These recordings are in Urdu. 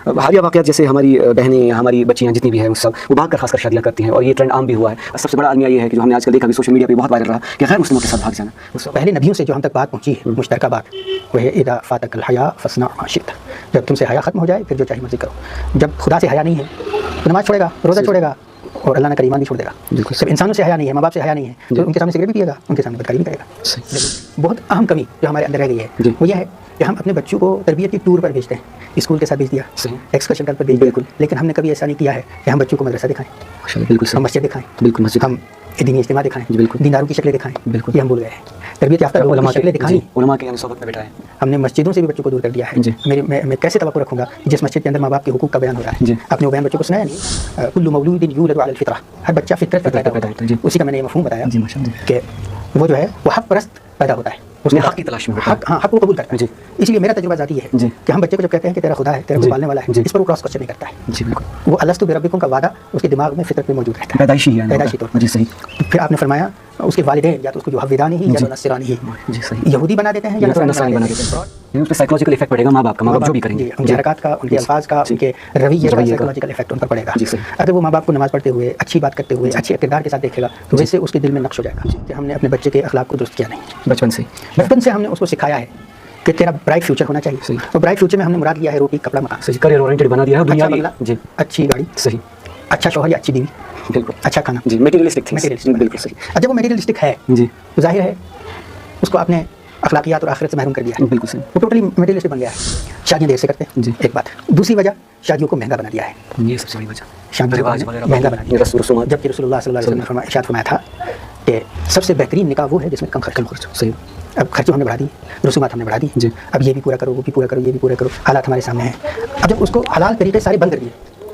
حالیہ واقعات جیسے ہماری بہنیں ہماری بچیاں جتنی بھی ہیں سب وہ بھاگ کر خاص کر شادیاں کرتی ہیں اور یہ ٹرینڈ عام بھی ہوا ہے. سب سے بڑا المیہ یہ ہے کہ جو ہم نے آج کل دیکھا بھی سوشل میڈیا پہ بہت وائرل رہا کہ غیر مسلموں کے ساتھ بھاگ جانا. پہلے نبیوں سے جو ہم تک بات پہنچی ہے مشترکہ بات وہ ہے اذا فاتک الحیا فاصنع ما شئت. جب تم سے حیا ختم ہو جائے پھر جو چاہے مرضی کرو. جب خدا سے حیا نہیں ہے تو نماز چھوڑے گا, روزہ چھوڑے گا اور اللہ نے ایمان بھی چھوڑ دے گا. جب انسانوں سے حیا نہیں ہے, ماں باپ سے حیا نہیں ہے تو ان کے سامنے سگریٹ بھی پیے گا, ان کے سامنے بدکاری بھی کرے گا. بہت اہم کمی جو ہمارے اندر رہ گئی ہے وہ یہ ہے کہ ہم اپنے بچوں کو تربیت کی ٹور پر بھیجتے ہیں. اسکول کے ساتھ بھیج دیا, ایکسکرشن پر بھیج دیا, لیکن ہم نے کبھی ایسا نہیں کیا ہے کہ ہم بچوں کو مدرسہ دکھائیں, ہم مسجد دکھائیں, بالکل مسجد, ہم دینی اجتماع دکھائیں, دینداروں کی شکلیں دکھائیں. بالکل یہ ہم بھول گئے ہیں. تربیت یافتہ لوگوں کی شکلیں دکھائیں, علماء کے صحبت میں بیٹھا ہے. ہم نے مسجدوں سے بھی بچوں کو دور کر دیا ہے. میں کیسے توقع رکھوں گا جس مسجد کے اندر ماں باپ کے حقوق کا بیان ہو رہا ہے, اپنے بیان بچوں کو سنایا نہیں. کل مولود یولد علی الفطرہ, ہر بچہ فطرت پر پیدا ہوتا ہے. اسی کا میں نے یہ مفہوم بتایا کہ وہ جو ہے وہ حق پرست پیدا ہوتا ہے, اس نے حق کی تلاش میں حق کو قبول کرتا ہے. اس لیے میرا تجربہ ذاتی ہے کہ ہم بچے کو جب کہتے ہیں کہ تیرا خدا ہے, تیرا کو پالنے والا ہے, اس پر وہ کراس کوسچن نہیں کرتا ہے. وہ الستو بربکم کا وعدہ اس کے دماغ میں فطرت میں موجود رہتا ہے, پیدائشی طور پر. پھر آپ نے فرمایا اس کے والدین یا تو اس کو جو حفیدانی ہی یا نصرانی ہی یہودی بنا دیتے ہیں یا نصرانی بنا دیتے ہیں. اس پہ سائیکولوجیکل افیکٹ پڑے گا ماں باپ کا, ماں باپ جو بھی کریں گے ان کے حرکات کا, ان کے الفاظ کا, ان کے رویے کا سائیکولوجیکل افیکٹ ان پر پڑے گا. اگر وہ ماں باپ کو نماز پڑھتے ہوئے, اچھی بات کرتے ہوئے, اچھے کردار کے ساتھ دیکھے گا تو ویسے اس کے دل میں نقش ہو جائے گا کہ ہم نے اپنے بچے کے اخلاق کو درست کیا نہیں. بچپن سے ہم نے اس کو سکھایا ہے کہ تیرا برائٹ فیوچر ہونا چاہیے. اور برائٹ فیوچر میں ہم نے مراد لیا ہے روٹی, کپڑا, مکان, کریئر اورینٹڈ بنا دیا ہے دنیا میں, اچھی گاڑی, صحیح, اچھا شوہر یا اچھی بیوی, بالکل اچھا کھانا, میٹیریلسٹک تھنگس, بالکل صحیح. جب وہ میٹیریلسٹک ہے تو ظاہر ہے اس کو آپ نے اخلاقیات اور آخرت سے محروم کر دیا ہے. بالکل صحیح, وہ ٹوٹلی میٹیریلسٹک بن گیا ہے. شادیاں دیر سے کرتے ہیں, ایک بات. دوسری وجہ شادیوں کو مہنگا بنا دیا ہے. یہ سب سے بڑی وجہ شادیوں کو مہنگا بنا دیا. جبکہ رسول اللہ صلی اللہ علیہ وسلم نے ارشاد فرمایا تھا کہ سب سے بہترین نکاح وہ ہے جس میں کم خرچ. صحیح. اب خرچوں ہم نے بڑھا دی, رسومات ہم نے بڑھا دی. اب یہ بھی پورا کرو, وہ بھی پورا کرو, یہ بھی پورا کرو, حالات ہمارے سامنے ہیں. اب جب اس کو حلال طریقے سارے بند کر دیے,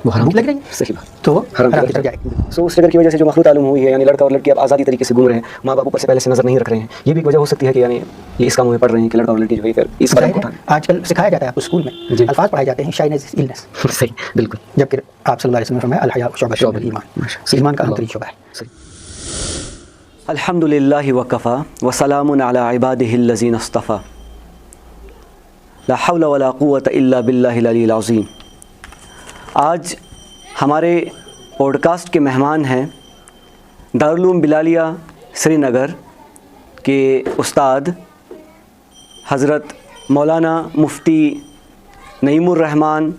وہ حرام لگ رہی ہے. صحیح بات. تو وہ حرام کی طرف جائے گی. سو اس فکر کی وجہ سے جو مخلوط معلوم ہوئی ہے, یعنی لڑکا اور لڑکی اب آزادی طریقے سے گھوم رہے ہیں, ماں باپ اوپر سے پہلے سے نظر نہیں رکھ رہے ہیں. یہ بھی وجہ ہو سکتی ہے کہ یعنی یہ اس کاموں میں پڑھ رہے ہیں کہ لڑکا اور لڑکی جو ہے اس قدم کو اٹھائیں. آج کل سکھایا جاتا ہے آپ کو اسکول میں, الفاظ پڑھائے جاتے ہیں شائنس النس. صحیح, بالکل. جبکہ آپ صلی اللہ علیہ وسلم نے فرمایا الحیا شعبۃ من الایمان, ایمان کا اہم ترین شعبہ ہے. الحمد للہ وکفا وسلام علی عبادہ الذین اصطفیٰ لا حول ولا قوۃ الا باللہ العلی العظیم. آج ہمارے پوڈ کاسٹ کے مہمان ہیں دارالعلوم بلالیہ سری نگر کے استاد حضرت مولانا مفتی نعیم الرحمن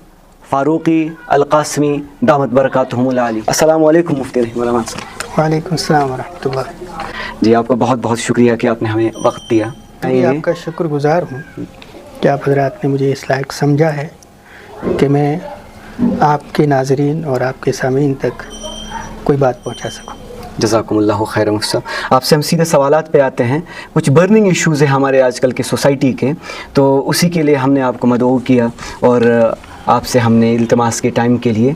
فاروقی القاسمی دامت برکاتہم العالی. السلام علیکم مفتی نعیم الرحمن صاحب. وعلیکم السلام ورحمۃ اللہ. جی آپ کا بہت بہت شکریہ کہ آپ نے ہمیں وقت دیا. میں آپ کا شکر گزار ہوں کہ آپ حضرات نے مجھے اس لائق سمجھا ہے کہ میں آپ کے ناظرین اور آپ کے سامعین تک کوئی بات پہنچا سکوں. جزاکم اللہ خیر. آپ سے ہم سیدھے سوالات پہ آتے ہیں. کچھ برننگ ایشوز ہیں ہمارے آج کل کے سوسائٹی کے, تو اسی کے لیے ہم نے آپ کو مدعو کیا اور آپ سے ہم نے التماس کے ٹائم کے لیے.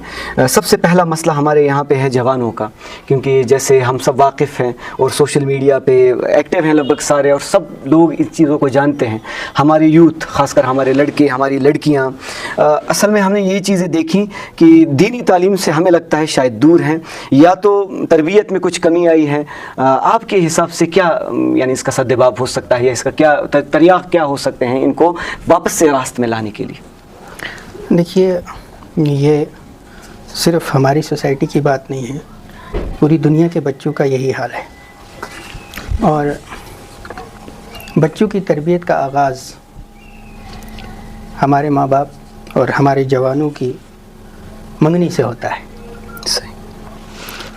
سب سے پہلا مسئلہ ہمارے یہاں پہ ہے جوانوں کا, کیونکہ جیسے ہم سب واقف ہیں اور سوشل میڈیا پہ ایکٹیو ہیں لگ بھگ سارے, اور سب لوگ اس چیزوں کو جانتے ہیں. ہماری یوتھ, خاص کر ہمارے لڑکے, ہماری لڑکیاں, اصل میں ہم نے یہ چیزیں دیکھی کہ دینی تعلیم سے ہمیں لگتا ہے شاید دور ہیں, یا تو تربیت میں کچھ کمی آئی ہے. آپ کے حساب سے کیا یعنی اس کا سدباب ہو سکتا ہے, یا اس کا کیا تریاق کیا ہو سکتے ہیں ان کو واپس سے راست میں لانے کے لیے؟ دیکھیے, یہ صرف ہماری سوسائٹی کی بات نہیں ہے, پوری دنیا کے بچوں کا یہی حال ہے. اور بچوں کی تربیت کا آغاز ہمارے ماں باپ اور ہمارے جوانوں کی منگنی سے ہوتا ہے.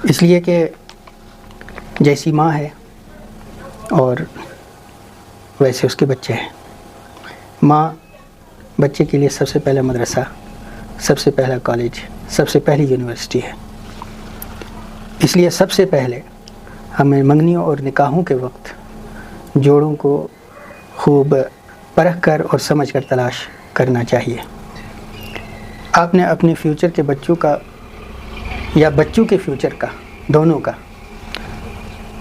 اس لیے کہ جیسی ماں ہے اور ویسے اس کے بچے ہیں. ماں بچے کے لیے سب سے پہلا مدرسہ, سب سے پہلا کالج, سب سے پہلی یونیورسٹی ہے. اس لیے سب سے پہلے ہمیں منگنیوں اور نکاحوں کے وقت جوڑوں کو خوب پرکھ کر اور سمجھ کر تلاش کرنا چاہیے. آپ نے اپنے فیوچر کے بچوں کا یا بچوں کے فیوچر کا, دونوں کا,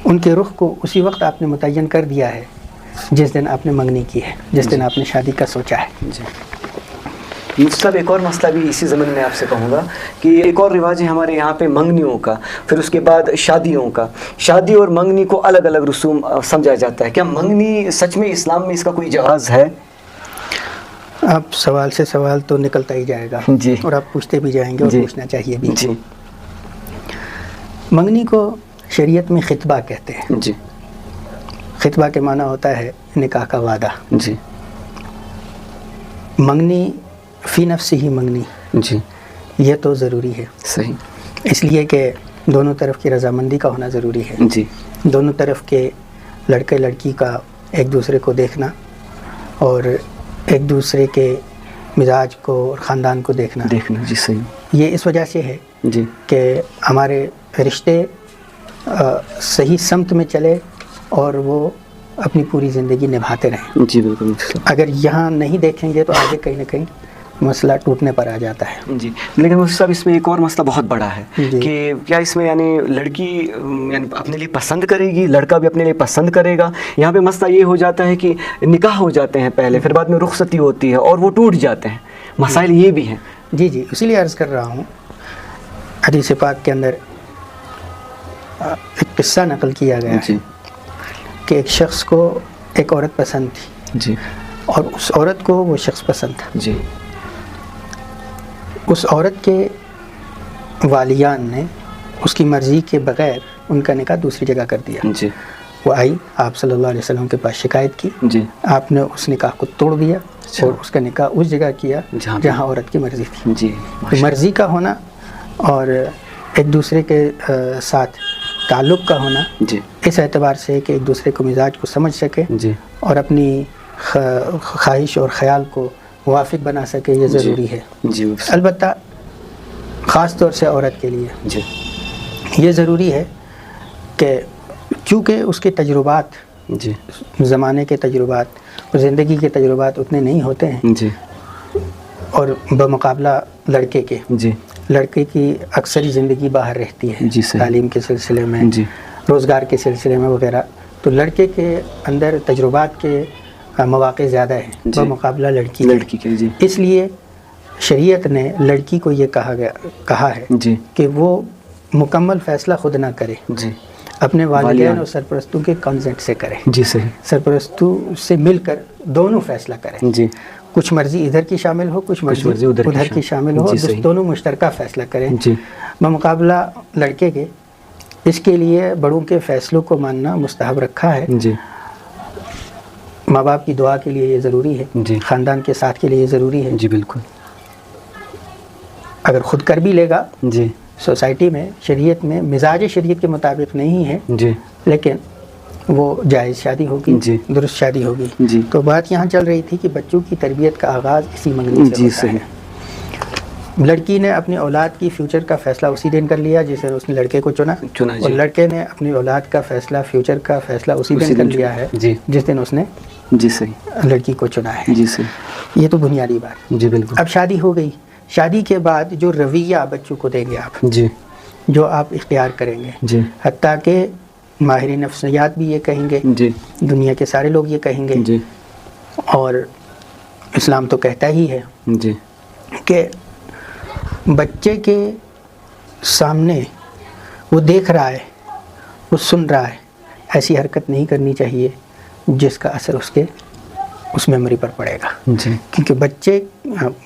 ان کے رخ کو اسی وقت آپ نے متعین کر دیا ہے جس دن آپ نے منگنی کی ہے, جس دن آپ نے شادی کا سوچا ہے. مطلب ایک اور مسئلہ بھی اسی زمین میں آپ سے کہوں گا کہ ایک اور رواج ہے ہمارے یہاں پہ منگنیوں کا, پھر اس کے بعد شادیوں کا. شادی اور منگنی کو الگ الگ رسوم سمجھا جاتا ہے. کیا منگنی سچ میں اسلام میں اس کا کوئی جواز ہے؟ اب سوال سے سوال تو نکلتا ہی جائے گا جی اور آپ پوچھتے بھی جائیں گے اور جی پوچھنا چاہیے بھی. جی منگنی کو شریعت میں خطبہ کہتے ہیں. جی خطبہ کے معنی ہوتا ہے نکاح کا وعدہ. جی منگنی فی نفسی ہی منگنی جی یہ تو ضروری ہے، صحیح. اس لیے کہ دونوں طرف کی رضامندی کا ہونا ضروری ہے. جی دونوں طرف کے لڑکے لڑکی کا ایک دوسرے کو دیکھنا اور ایک دوسرے کے مزاج کو اور خاندان کو دیکھنا جی صحیح. یہ اس وجہ سے ہے جی کہ ہمارے رشتے صحیح سمت میں چلے اور وہ اپنی پوری زندگی نبھاتے رہیں. جی بالکل. اگر یہاں نہیں دیکھیں گے تو آگے کہیں نہ کہیں مسئلہ ٹوٹنے پر آ جاتا ہے. جی لیکن مفتی صاحب اس میں ایک اور مسئلہ بہت بڑا ہے جی. کہ کیا اس میں یعنی لڑکی یعنی اپنے لیے پسند کرے گی، لڑکا بھی اپنے لیے پسند کرے گا؟ یہاں پہ مسئلہ یہ ہو جاتا ہے کہ نکاح ہو جاتے ہیں پہلے، پھر بعد میں رخصتی ہوتی ہے اور وہ ٹوٹ جاتے ہیں. مسائل یہ بھی ہیں. جی اسی لیے عرض کر رہا ہوں، حدیث پاک کے اندر ایک قصہ نقل کیا گیا ہے کہ ایک شخص کو ایک عورت پسند تھی جی اور اس عورت کو وہ شخص پسند تھا. جی اس عورت کے والیان نے اس کی مرضی کے بغیر ان کا نکاح دوسری جگہ کر دیا. جی وہ آئی آپ صلی اللہ علیہ وسلم کے پاس شکایت کی. جی آپ نے اس نکاح کو توڑ دیا اور اس کا نکاح اس جگہ کیا جہاں عورت کی مرضی تھی. جی تو مرضی کا ہونا اور ایک دوسرے کے ساتھ تعلق کا ہونا جی اس اعتبار سے کہ ایک دوسرے کو مزاج کو سمجھ سکے جی اور اپنی خواہش اور خیال کو موافق بنا سکے، یہ ضروری ہے. جی البتہ خاص طور سے عورت کے لیے جی یہ ضروری ہے کہ چونکہ اس کے تجربات، جی زمانے کے تجربات اور زندگی کے تجربات اتنے نہیں ہوتے ہیں جی اور بمقابلہ لڑکے کے، جی لڑکے کی اکثری زندگی باہر رہتی ہے جی صحیح. تعلیم کے سلسلے میں، جی روزگار کے سلسلے میں وغیرہ، تو لڑکے کے اندر تجربات کے مواقع زیادہ ہیں جی. بمقابلہ لڑکی کے. جی اس لیے شریعت نے لڑکی کو یہ کہا ہے جی کہ وہ مکمل فیصلہ خود نہ کرے، جی اپنے والدین اور سرپرستوں کے کنسنٹ سے کرے. جی صحیح. سرپرستوں سے مل کر دونوں فیصلہ کریں. جی کچھ مرضی ادھر کی شامل ہو، کچھ مرضی ادھر کی شامل ہو، جی اور دونوں مشترکہ فیصلہ کریں. جی بمقابلہ لڑکے کے اس کے لیے بڑوں کے فیصلوں کو ماننا مستحب رکھا ہے. جی ماں باپ کی دعا کے لیے یہ ضروری ہے، جی خاندان کے ساتھ کے لیے یہ ضروری ہے. جی بالکل. اگر خود کر بھی لے گا جی سوسائٹی میں، شریعت میں مزاج شریعت کے مطابق نہیں ہے، جی لیکن وہ جائز شادی ہوگی، جی درست شادی ہوگی. جی تو بات یہاں چل رہی تھی کہ بچوں کی تربیت کا آغاز اسی منگنی سے جی ہوتا صحیح. ہے. لڑکی نے اپنی اولاد کی فیوچر کا فیصلہ اسی دن کر لیا جس دن اس نے لڑکے کو چنا، اور لڑکے نے اپنی اولاد کا فیصلہ، فیوچر کا فیصلہ اسی دن کر لیا ہے جس دن اس نے جی صحیح لڑکی کو چنا ہے. جی صحیح. یہ تو بنیادی بات. جی بالکل. اب شادی ہو گئی، شادی کے بعد جو رویہ بچوں کو دیں گے آپ، جی جو آپ اختیار کریں گے، جی حتیٰ کہ ماہر نفسیات بھی یہ کہیں گے، جی دنیا کے سارے لوگ یہ کہیں گے، جی اور اسلام تو کہتا ہی ہے جی کہ بچے کے سامنے وہ دیکھ رہا ہے، وہ سن رہا ہے، ایسی حرکت نہیں کرنی چاہیے جس کا اثر اس میموری پر پڑے گا. جی کیونکہ بچے،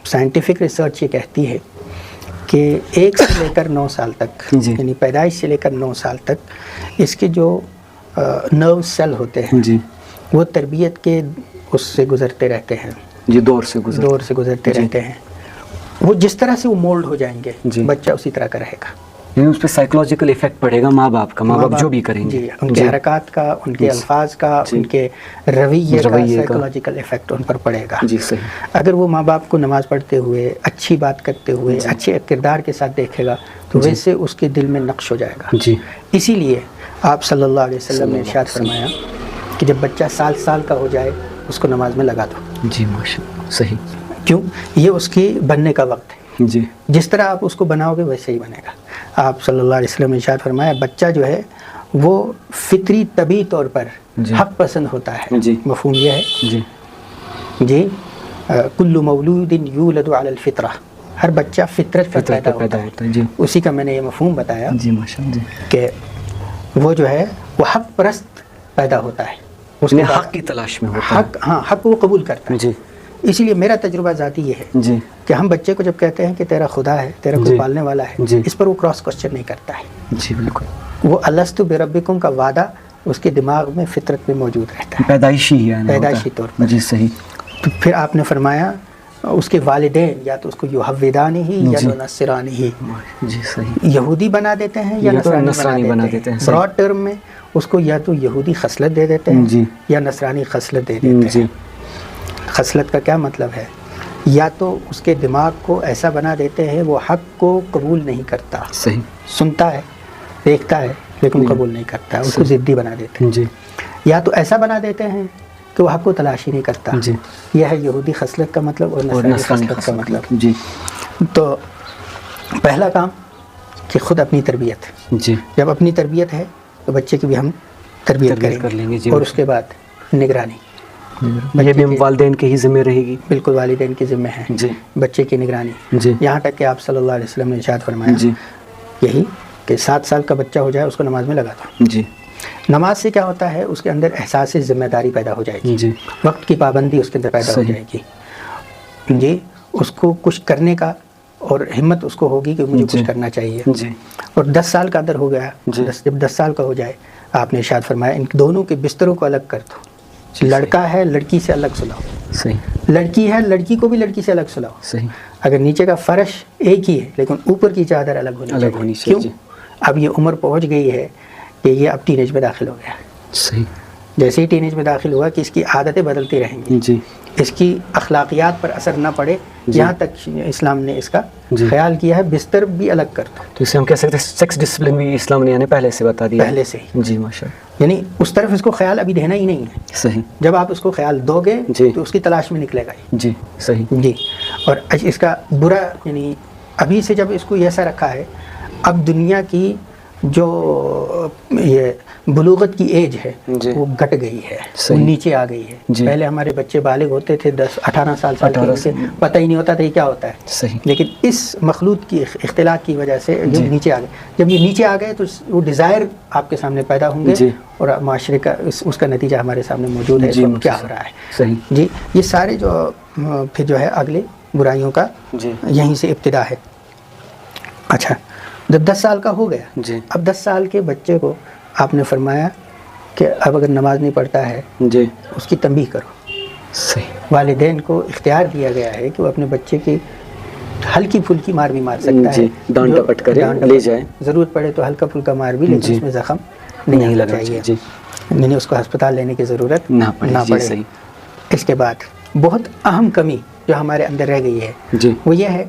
سائنٹیفک ریسرچ یہ کہتی ہے کہ 1 سے لے کر 9 سال تک، جی یعنی پیدائش سے لے کر 9 سال تک اس کے جو نرو سیل ہوتے ہیں جی وہ تربیت کے اس سے گزرتے رہتے ہیں، جی دور سے گزرتے جی. رہتے ہیں. وہ جس طرح سے وہ مولڈ ہو جائیں گے جی. بچہ اسی طرح کا رہے گا. یعنی اس پہ سائیکولوجیکل ایفیکٹ پڑے گا ماں باپ کا، ماں باپ جو بھی کریں گے، جی ان کے حرکات کا، ان کے الفاظ کا، ان کے رویے کا سائیکولوجیکل ایفیکٹ ان پر پڑے گا. جی صحیح. اگر وہ ماں باپ کو نماز پڑھتے ہوئے، اچھی بات کرتے ہوئے، اچھے کردار کے ساتھ دیکھے گا تو ویسے اس کے دل میں نقش ہو جائے گا. جی اسی لیے آپ صلی اللہ علیہ وسلم نے ارشاد فرمایا کہ جب بچہ سال کا ہو جائے اس کو نماز میں لگا دو. جی ماشاءاللہ صحیح. کیوں؟ یہ اس کی بننے کا وقت ہے. جی جس طرح آپ اس کو بناؤ گے ویسے ہی بنے گا. آپ صلی اللہ علیہ وسلم نے ارشاد فرمایا بچہ جو ہے وہ فطری طبی طور پر حق پسند ہوتا ہے. جی مفہوم یہ ہے جی جی کل مولود یولد علی الفطرہ، ہر بچہ فطرت پر پیدا ہوتا ہے. جی اسی کا میں نے یہ مفہوم بتایا جی ماشاءاللہ. جی کہ وہ جو ہے وہ حق پرست پیدا ہوتا ہے، اس نے کے حق کی تلاش میں ہوتا ہے. حق، ہاں حق وہ قبول کرتا ہے. جی اسی لیے میرا تجربہ ذاتی یہ ہے جی کہ ہم بچے کو جب کہتے ہیں کہ تیرا خدا ہے، تیرا کوئی جی پالنے والا ہے، جی اس پر وہ کراس کوسچن نہیں کرتا ہے. جی بالکل وہ الستو بربکم کا وعدہ اس کے دماغ میں فطرت میں موجود رہتا ہے، پیدائشی ہی ہے پیدائشی طور پر. جی صحیح. تو پھر آپ نے فرمایا اس کے والدین یا تو اس کو یحودانی ہی یا جی نصرانی ہی، جی صحیح. یہودی بنا دیتے ہیں یا یا تو نصرانی نصرانی بنا بنا دیتے دیتے ہیں. ہیں. براڈ ٹرم میں اس کو یا تو یہودی خصلت دے دیتے ہیں جی یا نصرانی خصلت دے دیتے جی ہیں. خصلت کا کیا مطلب ہے؟ یا تو اس کے دماغ کو ایسا بنا دیتے ہیں وہ حق کو قبول نہیں کرتا، صحیح. سنتا ہے دیکھتا ہے لیکن جی قبول نہیں کرتا، اس کو ضدی بنا دیتے ہیں. جی یا تو ایسا بنا دیتے ہیں کہ وہ حق کو تلاش ہی نہیں کرتا. جی یہ ہے یہودی خصلت کا مطلب اور اور نصرانی نصرانی خصلت کا مطلب. جی تو پہلا کام کہ خود اپنی تربیت. جی جب اپنی تربیت ہے تو بچے کی بھی ہم تربیت کر کریں لیں گے. گے. جی اور اس کے بعد نگرانی، یہ بھی ہم والدین کے ہی ذمہ رہے گی. بالکل والدین کی ذمہ ہے جی بچے کی نگرانی. جی یہاں تک کہ آپ صلی اللہ علیہ وسلم نے ارشاد فرمایا جی یہی کہ 7 سال کا بچہ ہو جائے اس کو نماز میں لگا دو. جی نماز سے کیا ہوتا ہے؟ اس کے اندر احساس ذمہ داری پیدا ہو جائے گی، جی وقت کی پابندی اس کے اندر پیدا ہو صحیح. جائے گی. جی اس کو کچھ کرنے کا اور ہمت اس کو ہوگی کہ مجھے جی کچھ کرنا چاہیے. جی اور 10 سال کا اندر ہو گیا، جی جب 10 سال کا ہو جائے آپ نے ارشاد فرمایا ان دونوں کے بستروں کو الگ کر دو. لڑکا ہے لڑکی سے الگ سلاؤ، صحیح لڑکی ہے لڑکی کو بھی لڑکی سے الگ سلاؤ. صحیح. اگر نیچے کا فرش ایک ہی ہے لیکن اوپر کی چادر الگ ہونی چاہیے. کیوں؟ جی اب یہ عمر پہنچ گئی ہے کہ یہ اب ٹین ایج میں داخل ہو گیا. صحیح. جیسے ہی ٹین ایج میں داخل ہوا کہ اس کی عادتیں بدلتی رہیں گی، جی اس کی اخلاقیات پر اثر نہ پڑے. جی. یہاں تک اسلام نے اس کا جی. خیال کیا ہے بستر بھی الگ کر دو تو اسے ہم کہہ سکتے ہیں سیکس ڈسپلن بھی اسلام نے یعنی پہلے سے بتا دیا. پہلے سے ہی. جی ماشاء اللہ. یعنی اس طرف اس کو خیال ابھی دینا ہی نہیں ہے. صحیح. جب آپ اس کو خیال دو گے جی. تو اس کی تلاش میں نکلے گا ہی. جی صحیح. جی. اور اس کا برا یعنی ابھی سے جب اس کو ایسا رکھا ہے، اب دنیا کی جو یہ بلوغت کی ایج ہے جی. وہ گھٹ گئی ہے، وہ صحیح. نیچے آ گئی ہے. جی. پہلے ہمارے بچے بالغ ہوتے تھے 10-18 سال کے 18 ہوتے، پتہ ہی نہیں ہوتا تھا یہ کیا ہوتا ہے. صحیح. لیکن اس مخلوط کی اختلاط کی وجہ سے جی. جب نیچے آ گئے، جب یہ نیچے آ گئے تو وہ ڈیزائر آپ کے سامنے پیدا ہوں گے. جی. اور معاشرے کا اس کا نتیجہ ہمارے سامنے موجود ہے. جی. اس وقت کیا ہو رہا ہے. صحیح. جی یہ سارے جو پھر جو ہے اگلے برائیوں کا جی یہیں سے ابتدا ہے. اچھا جب 10 سال کا ہو گیا، جی اب 10 سال کے بچے کو آپ نے فرمایا کہ اب اگر نماز نہیں پڑھتا ہے جی اس کی تنبیہ کرو. صحیح. والدین کو اختیار دیا گیا ہے کہ وہ اپنے بچے کی ہلکی پھلکی مار بھی مار سکتا جی. ہے، ڈانٹ جو ڈپٹ کرے ڈانٹ لے ڈپٹ جائے، ضرورت پڑے تو ہلکا پھلکا مار بھی، لیکن جی. اس میں زخم نہیں نہیں لگنا لگنا چاہیے. جی یعنی اس کو ہسپتال لینے کی ضرورت نہ پڑے. نہ جی پڑے. صحیح. اس کے بعد بہت اہم کمی جو ہمارے اندر رہ گئی ہے جی وہ یہ ہے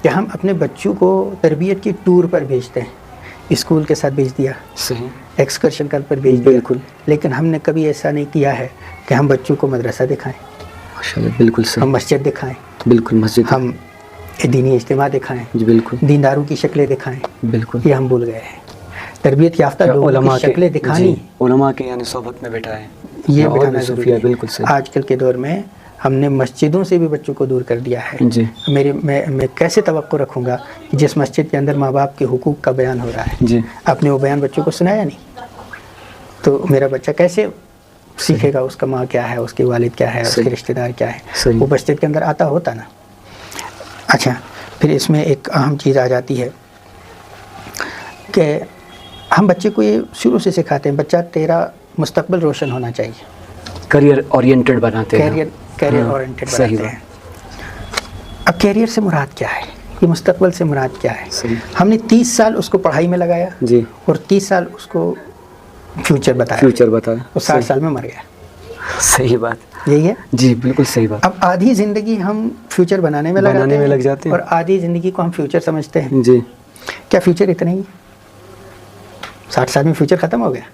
کہ ہم اپنے بچوں کو تربیت کی ٹور پر بھیجتے ہیں. اسکول کے ساتھ بھیج دیا، صحیح. ایکسکرشن پر بھیج دیا، بالکل. لیکن ہم نے کبھی ایسا نہیں کیا ہے کہ ہم بچوں کو مدرسہ دکھائیں، ماشاء اللہ بالکل ہم صحیح. مسجد دکھائیں، بالکل مسجد. ہم دینی اجتماع دکھائیں، جی بالکل دینداروں کی شکلیں دکھائیں. بالکل. یہ ہم بھول گئے ہیں. تربیت یافتہ لوگوں علماء کی کے شکلیں دکھانی، جی. علماء کے یعنی صحبت میں بیٹھا ہے یہ اور بٹھانا بھی ضروری صوفیہ. ہے. بالکل صحیح. آج کل کے دور میں ہم نے مسجدوں سے بھی بچوں کو دور کر دیا ہے. جی میں کیسے توقع رکھوں گا کہ جس مسجد کے اندر ماں باپ کے حقوق کا بیان ہو رہا ہے، جی آپ نے وہ بیان بچوں کو سنایا نہیں، تو میرا بچہ کیسے سیکھے گا اس کا ماں کیا ہے، اس کے والد کیا ہے، اس کے رشتہ دار کیا ہے. صحیح. وہ مسجد کے اندر آتا ہوتا نا. اچھا پھر اس میں ایک اہم چیز آ جاتی ہے کہ ہم بچے کو یہ شروع سے سکھاتے ہیں بچہ تیرا مستقبل روشن ہونا چاہیے، کریئر اورینٹڈ بناتے ہیں. کیریئر ہاں، اورینٹڈ صحیح بناتے ہیں. اب کیریئر سے مراد کیا ہے، یہ مستقبل سے مراد کیا ہے؟ صحیح. ہم نے 30 سال اس کو پڑھائی میں لگایا جی اور 30 سال اس کو فیوچر بتایا، فیوچر بتایا. وہ 60 سال میں مر گیا. صحیح بات. یہی ہے. جی بالکل صحیح بات. اب آدھی زندگی ہم فیوچر بنانے میں لگ جاتے ہیں اور آدھی زندگی کو ہم فیوچر سمجھتے ہیں. جی کیا فیوچر اتنا ہی ہے؟ 60 سال میں فیوچر ختم ہو گیا؟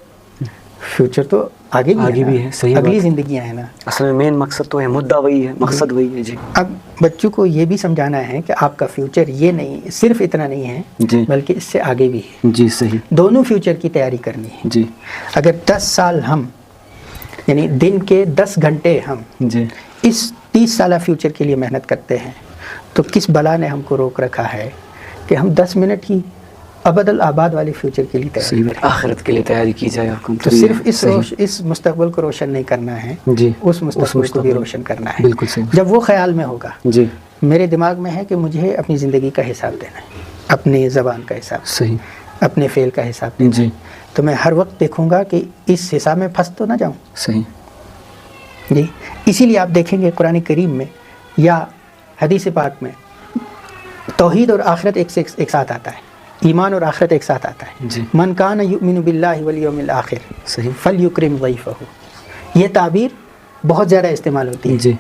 فیوچر تو آگے بھی ہے. صحیح. اگلی زندگیاں ہیں نا. اصل میں مین مقصد تو ہے، مدعا وہی ہے، مقصد وہی ہے. جی اب بچوں کو یہ بھی سمجھانا ہے کہ آپ کا فیوچر یہ نہیں، صرف اتنا نہیں ہے جی بلکہ اس سے آگے بھی ہے. جی صحیح. دونوں فیوچر کی تیاری کرنی ہے. جی اگر 10 سال ہم یعنی دن کے 10 گھنٹے ہم جی اس 30 سالہ فیوچر کے لیے محنت کرتے ہیں تو کس بلا نے ہم کو روک رکھا ہے کہ ہم 10 منٹ ہی ابد الآباد والے فیوچر کے لیے تیاری صحیح، آخرت کے لیے تیاری کی جائے آپ کو. تو صرف اس مستقبل کو روشن نہیں کرنا ہے, جی اس مستقبل کو بھی روشن کرنا ہے. بالکل صحیح. جب وہ خیال میں ہوگا, جی میرے دماغ میں ہے کہ مجھے اپنی زندگی کا حساب دینا ہے, اپنی زبان کا حساب, صحیح, اپنے فعل کا حساب دینا جی ہے, تو میں ہر وقت دیکھوں گا کہ اس حساب میں پھنس تو نہ جاؤں. صحیح. جی اسی لیے آپ دیکھیں گے قرآن کریم میں یا حدیث پاک میں توحید اور آخرت ایک ساتھ آتا ہے, ایمان اور آخرت ایک ساتھ آتا ہے. جی من کان یؤمن باللہ والیوم الآخر صحیح. فلیکرم ضیفہ, یہ تعبیر بہت زیادہ استعمال ہوتی ہے. جی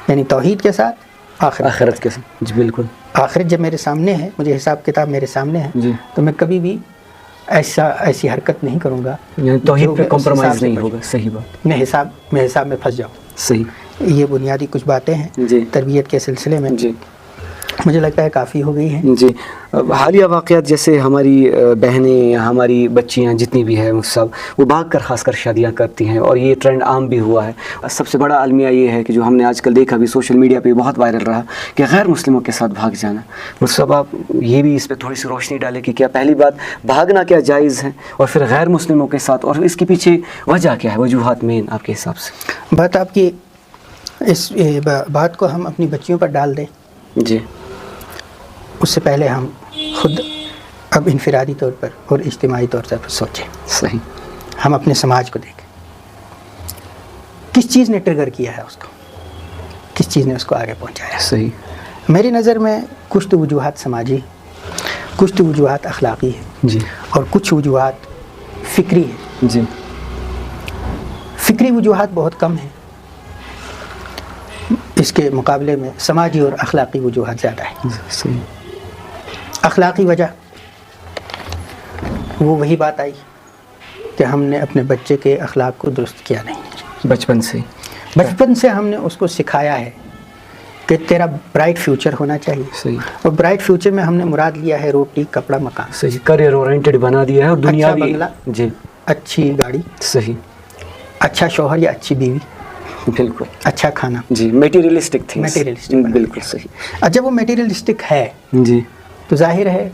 یعنی توحید کے ساتھ آخرت کے ساتھ, جی بالکل. آخرت جب میرے سامنے ہے, مجھے حساب کتاب میرے سامنے ہے, جی تو میں کبھی بھی ایسی حرکت نہیں کروں گا یعنی توحید جو پہ میں اس کمپرومائز حساب سے نہیں بچوں. ہوگا. صحیح بات. میں حساب میں پھنس جاؤں. صحیح. یہ بنیادی کچھ باتیں ہیں جی تربیت کے سلسلے میں. جی مجھے لگتا ہے کافی ہو گئی ہیں. جی حالیہ واقعات جیسے ہماری بہنیں, ہماری بچیاں جتنی بھی ہیں سب, وہ بھاگ کر خاص کر شادیاں کرتی ہیں, اور یہ ٹرینڈ عام بھی ہوا ہے. سب سے بڑا المیہ یہ ہے کہ جو ہم نے آج کل دیکھا بھی سوشل میڈیا پہ بہت وائرل رہا کہ غیر مسلموں کے ساتھ بھاگ جانا. مصطفیٰ آپ یہ بھی اس پہ تھوڑی سی روشنی ڈالیں کہ کیا پہلی بات بھاگنا کیا جائز ہے, اور پھر غیر مسلموں کے ساتھ, اور اس کے پیچھے وجہ کیا ہے, وجوہات مین آپ کے حساب سے. بات آپ کی اس بات کو ہم اپنی بچیوں پر ڈال دیں, جی اس سے پہلے ہم خود اب انفرادی طور پر اور اجتماعی طور پر سوچیں. صحیح. ہم اپنے سماج کو دیکھیں, کس چیز نے ٹریگر کیا ہے اس کو, کس چیز نے اس کو آگے پہنچایا. صحیح. میری نظر میں کچھ تو وجوہات سماجی, کچھ تو وجوہات اخلاقی ہیں, جی اور کچھ وجوہات فکری ہیں. جی فکری وجوہات بہت کم ہیں, اس کے مقابلے میں سماجی اور اخلاقی وجوہات زیادہ ہیں. صحیح. اخلاقی وجہ وہ وہی بات آئی کہ ہم نے اپنے بچے کے اخلاق کو درست کیا نہیں. بچپن سے بچپن سے ہم نے اس کو سکھایا ہے کہ تیرا برائٹ فیوچر ہونا چاہیے. صحیح. اور برائٹ فیوچر میں ہم نے مراد لیا ہے روٹی, کپڑا, مکان. صحیح. کریئر اورینٹڈ بنا دیا ہے, اور دنیا اچھا بنگلہ, جی اچھی گاڑی, صحیح, اچھا شوہر یا اچھی بیوی, بالکل, اچھا کھانا, جی میٹیریلسٹک تھنگس. میٹیریلسٹک بنا بالکل دیا. صحیح. اور جب وہ میٹیریلسٹک ہے جی تو ظاہر ہے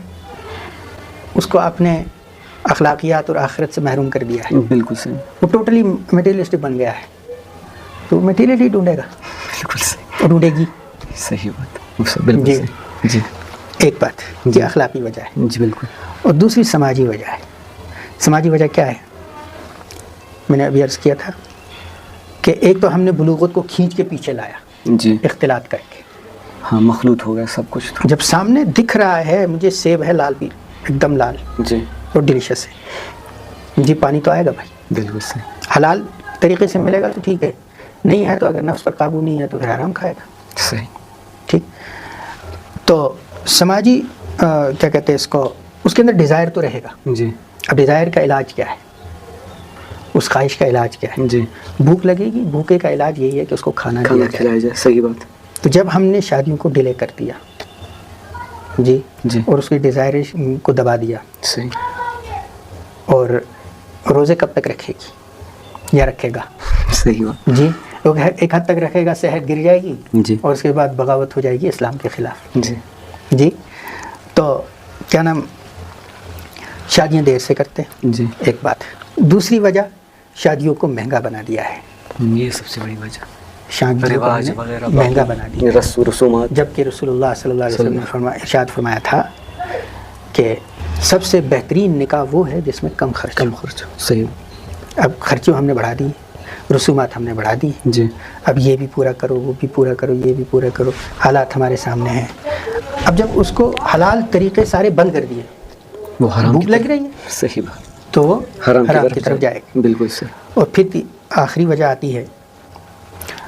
اس کو آپ نے اخلاقیات اور آخرت سے محروم کر دیا ہے. بالکل صحیح. وہ ٹوٹلی میٹیریلسٹک بن گیا ہے, تو میٹیریل ہی ڈھونڈے گا بالکل صحیح. اور ڈھونڈے گی. صحیح بات, بالکل جی. صحیح. جی ایک بات یہ اخلاقی وجہ ہے, جی بالکل. اور دوسری سماجی وجہ ہے. سماجی وجہ کیا ہے؟ میں نے ابھی عرض کیا تھا کہ ایک تو ہم نے بلوغت کو کھینچ کے پیچھے لایا, جی اختلاط کر کے. ہاں, مخلوط ہو گیا سب کچھ. جب سامنے دکھ رہا ہے مجھے سیب ہے لال پیر, ایک دم لال جی اور ڈیلیشس ہے, جی پانی تو آئے گا بھائی, بالکل صحیح. حلال طریقے سے ملے گا تو ٹھیک ہے, نہیں ہے تو اگر نفس پر قابو نہیں ہے تو پھر حرام کھائے گا. صحیح. ٹھیک. تو سماجی کیا کہتے ہیں اس کو, اس کے اندر ڈیزائر تو رہے گا. جی اب ڈیزائر کا علاج کیا ہے, اس خواہش کا علاج کیا ہے؟ جی بھوک لگے گی, بھوکے کا علاج یہی ہے کہ اس کو کھانا دیا جائے. کھلایا جائے. صحیح بات. تو جب ہم نے شادیوں کو ڈیلے کر دیا جی, جی اور اس کی ڈیزائر کو دبا دیا, صحیح. اور روزے کب تک رکھے گی یا رکھے گا؟ صحیح بات. جی ایک حد تک رکھے گا, صحت گر جائے گی, جی اور اس کے بعد بغاوت ہو جائے گی اسلام کے خلاف. جی جی تو کیا نام, شادیاں دیر سے کرتے ہیں, جی ایک بات. دوسری وجہ شادیوں کو مہنگا بنا دیا ہے. یہ سب سے بڑی وجہ, شادیوں کو رواج ہم نے وغیرہ مہنگا بنا دیا, رسومات. جبکہ رسول اللہ صلی اللہ علیہ وسلم نے ارشاد فرمایا تھا کہ سب سے بہترین نکاح وہ ہے جس میں کم خرچ. کم خرچ. صحیح. اب خرچوں ہم نے بڑھا دی, رسومات ہم نے بڑھا دی. جی اب یہ بھی پورا کرو, وہ بھی پورا کرو, یہ بھی پورا کرو, حالات ہمارے سامنے ہیں. اب جب اس کو حلال طریقے سارے بند کر دیے, وہ حرام بھوک لگ رہی ہے, صحیح بات, تو وہ حرام کی طرف جائے گا. بالکل صحیح. اور پھر آخری وجہ آتی ہے,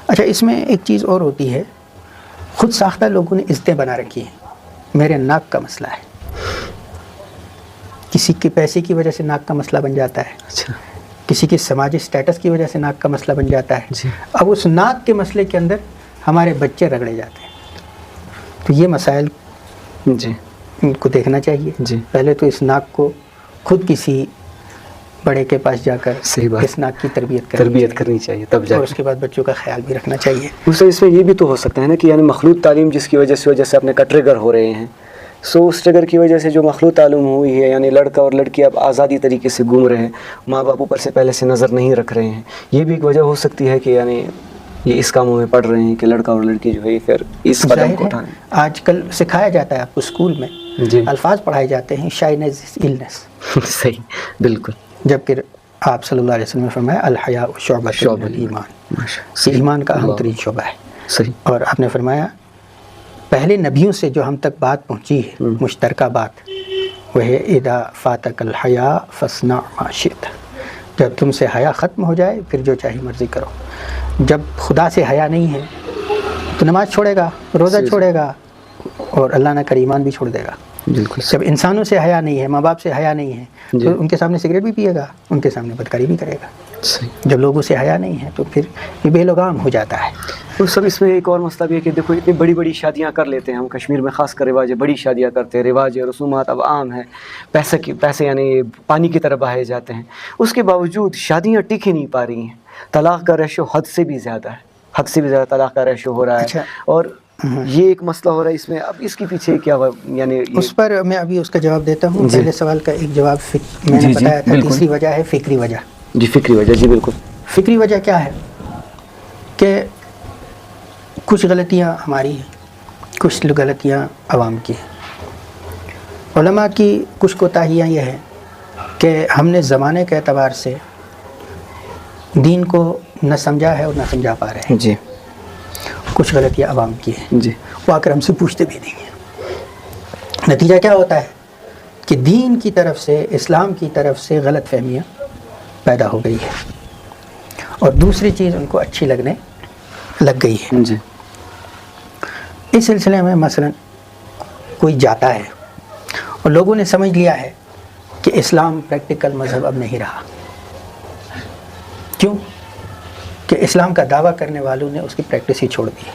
اچھا اس میں ایک چیز اور ہوتی ہے, خود ساختہ لوگوں نے عزتیں بنا رکھی ہیں. میرے ناک کا مسئلہ ہے, کسی کے پیسے کی وجہ سے ناک کا مسئلہ بن جاتا ہے, اچھا, کسی کے سماجی سٹیٹس کی وجہ سے ناک کا مسئلہ بن جاتا ہے. جی اب اس ناک کے مسئلے کے اندر ہمارے بچے رگڑے جاتے ہیں. تو یہ مسائل جی کو دیکھنا چاہیے. جی پہلے تو اس ناک کو خود کسی بڑے کے پاس جا کر صحیح بات, اس ناک کی تربیت کرنی چاہیے, تب جا اور اس کے بعد بچوں کا خیال بھی رکھنا چاہیے. اس میں یہ بھی تو ہو سکتا ہے نا کہ یعنی مخلوط تعلیم جس کی وجہ سے اپنے کا ٹریگر ہو رہے ہیں, سو اس ٹرگر کی وجہ سے جو مخلوط تعلم ہوئی ہے، یعنی لڑکا اور لڑکی اب آزادی طریقے سے گھوم رہے ہیں، ماں باپ اوپر سے پہلے سے نظر نہیں رکھ رہے ہیں، یہ بھی ایک وجہ ہو سکتی ہے کہ یعنی یہ اس کاموں میں پڑھ رہے ہیں کہ لڑکا اور لڑکی جو ہے پھر اس قدم کو اٹھانے. آج کل سکھایا جاتا ہے آپ کو اسکول میں، جی الفاظ پڑھائے جاتے ہیں، شائنس النس، صحیح، بالکل. جب پھر آپ صلی اللہ علیہ وسلم نے فرمایا الحیاء شعبۃ من الایمان، یہ ایمان کا اہم ترین شعبہ ہے. صحیح. اور آپ نے فرمایا پہلے نبیوں سے جو ہم تک بات پہنچی ہے، مشترکہ بات، وہ ہے اذا فاتک الحیاء فاصنع ما شئت، جب تم سے حیا ختم ہو جائے پھر جو چاہی مرضی کرو. جب خدا سے حیا نہیں ہے تو نماز چھوڑے گا، روزہ چھوڑے گا، اور اللہ نہ کرے ایمان بھی چھوڑ دے گا. بالکل. جب انسانوں سے حیا نہیں ہے، ماں باپ سے حیا نہیں ہے، جی. تو ان کے سامنے سگریٹ بھی پیے گا، ان کے سامنے بدکاری بھی کرے گا. صحیح. جب لوگوں سے حیا نہیں ہے تو پھر یہ بے لگام ہو جاتا ہے. تو سب اس میں ایک اور مسئلہ بھی ہے کہ دیکھو اتنی بڑی بڑی شادیاں کر لیتے ہیں ہم کشمیر میں، خاص کر رواج ہے، بڑی شادیاں کرتے ہیں، رواج ہے، رسومات اب عام ہے، پیسے یعنی پانی کی طرح بہائے جاتے ہیں. اس کے باوجود شادیاں ٹک ہی نہیں پا رہی ہیں، طلاق کا ریشو حد سے بھی زیادہ ہے، حد سے بھی زیادہ طلاق کا ریشو ہو رہا ہے. اچھا. اور یہ ایک مسئلہ ہو رہا ہے اس میں. اب اس کے پیچھے کیا یعنی اس پر میں ابھی اس کا جواب دیتا ہوں. جی. پہلے سوال کا ایک جواب میں نے بتایا تھا، تیسری وجہ ہے فکری وجہ. جی فکری وجہ. جی بالکل. فکری وجہ کیا ہے کہ کچھ غلطیاں ہماری ہیں، کچھ غلطیاں عوام کی ہیں. علماء کی کچھ کوتاہیاں یہ ہیں کہ ہم نے زمانے کے اعتبار سے دین کو نہ سمجھا ہے اور نہ سمجھا پا رہے ہیں. جی. کچھ غلطیاں عوام کی ہیں، جی. وہ آ کر ہم سے پوچھتے بھی نہیں ہیں. نتیجہ کیا ہوتا ہے کہ دین کی طرف سے، اسلام کی طرف سے غلط فہمیاں پیدا ہو گئی ہے، اور دوسری چیز ان کو اچھی لگنے لگ گئی ہے. جی. اس سلسلے میں مثلا کوئی جاتا ہے اور لوگوں نے سمجھ لیا ہے کہ اسلام پریکٹیکل مذہب اب نہیں رہا. کیوں؟ کہ اسلام کا دعویٰ کرنے والوں نے اس کی پریکٹس ہی چھوڑ دی.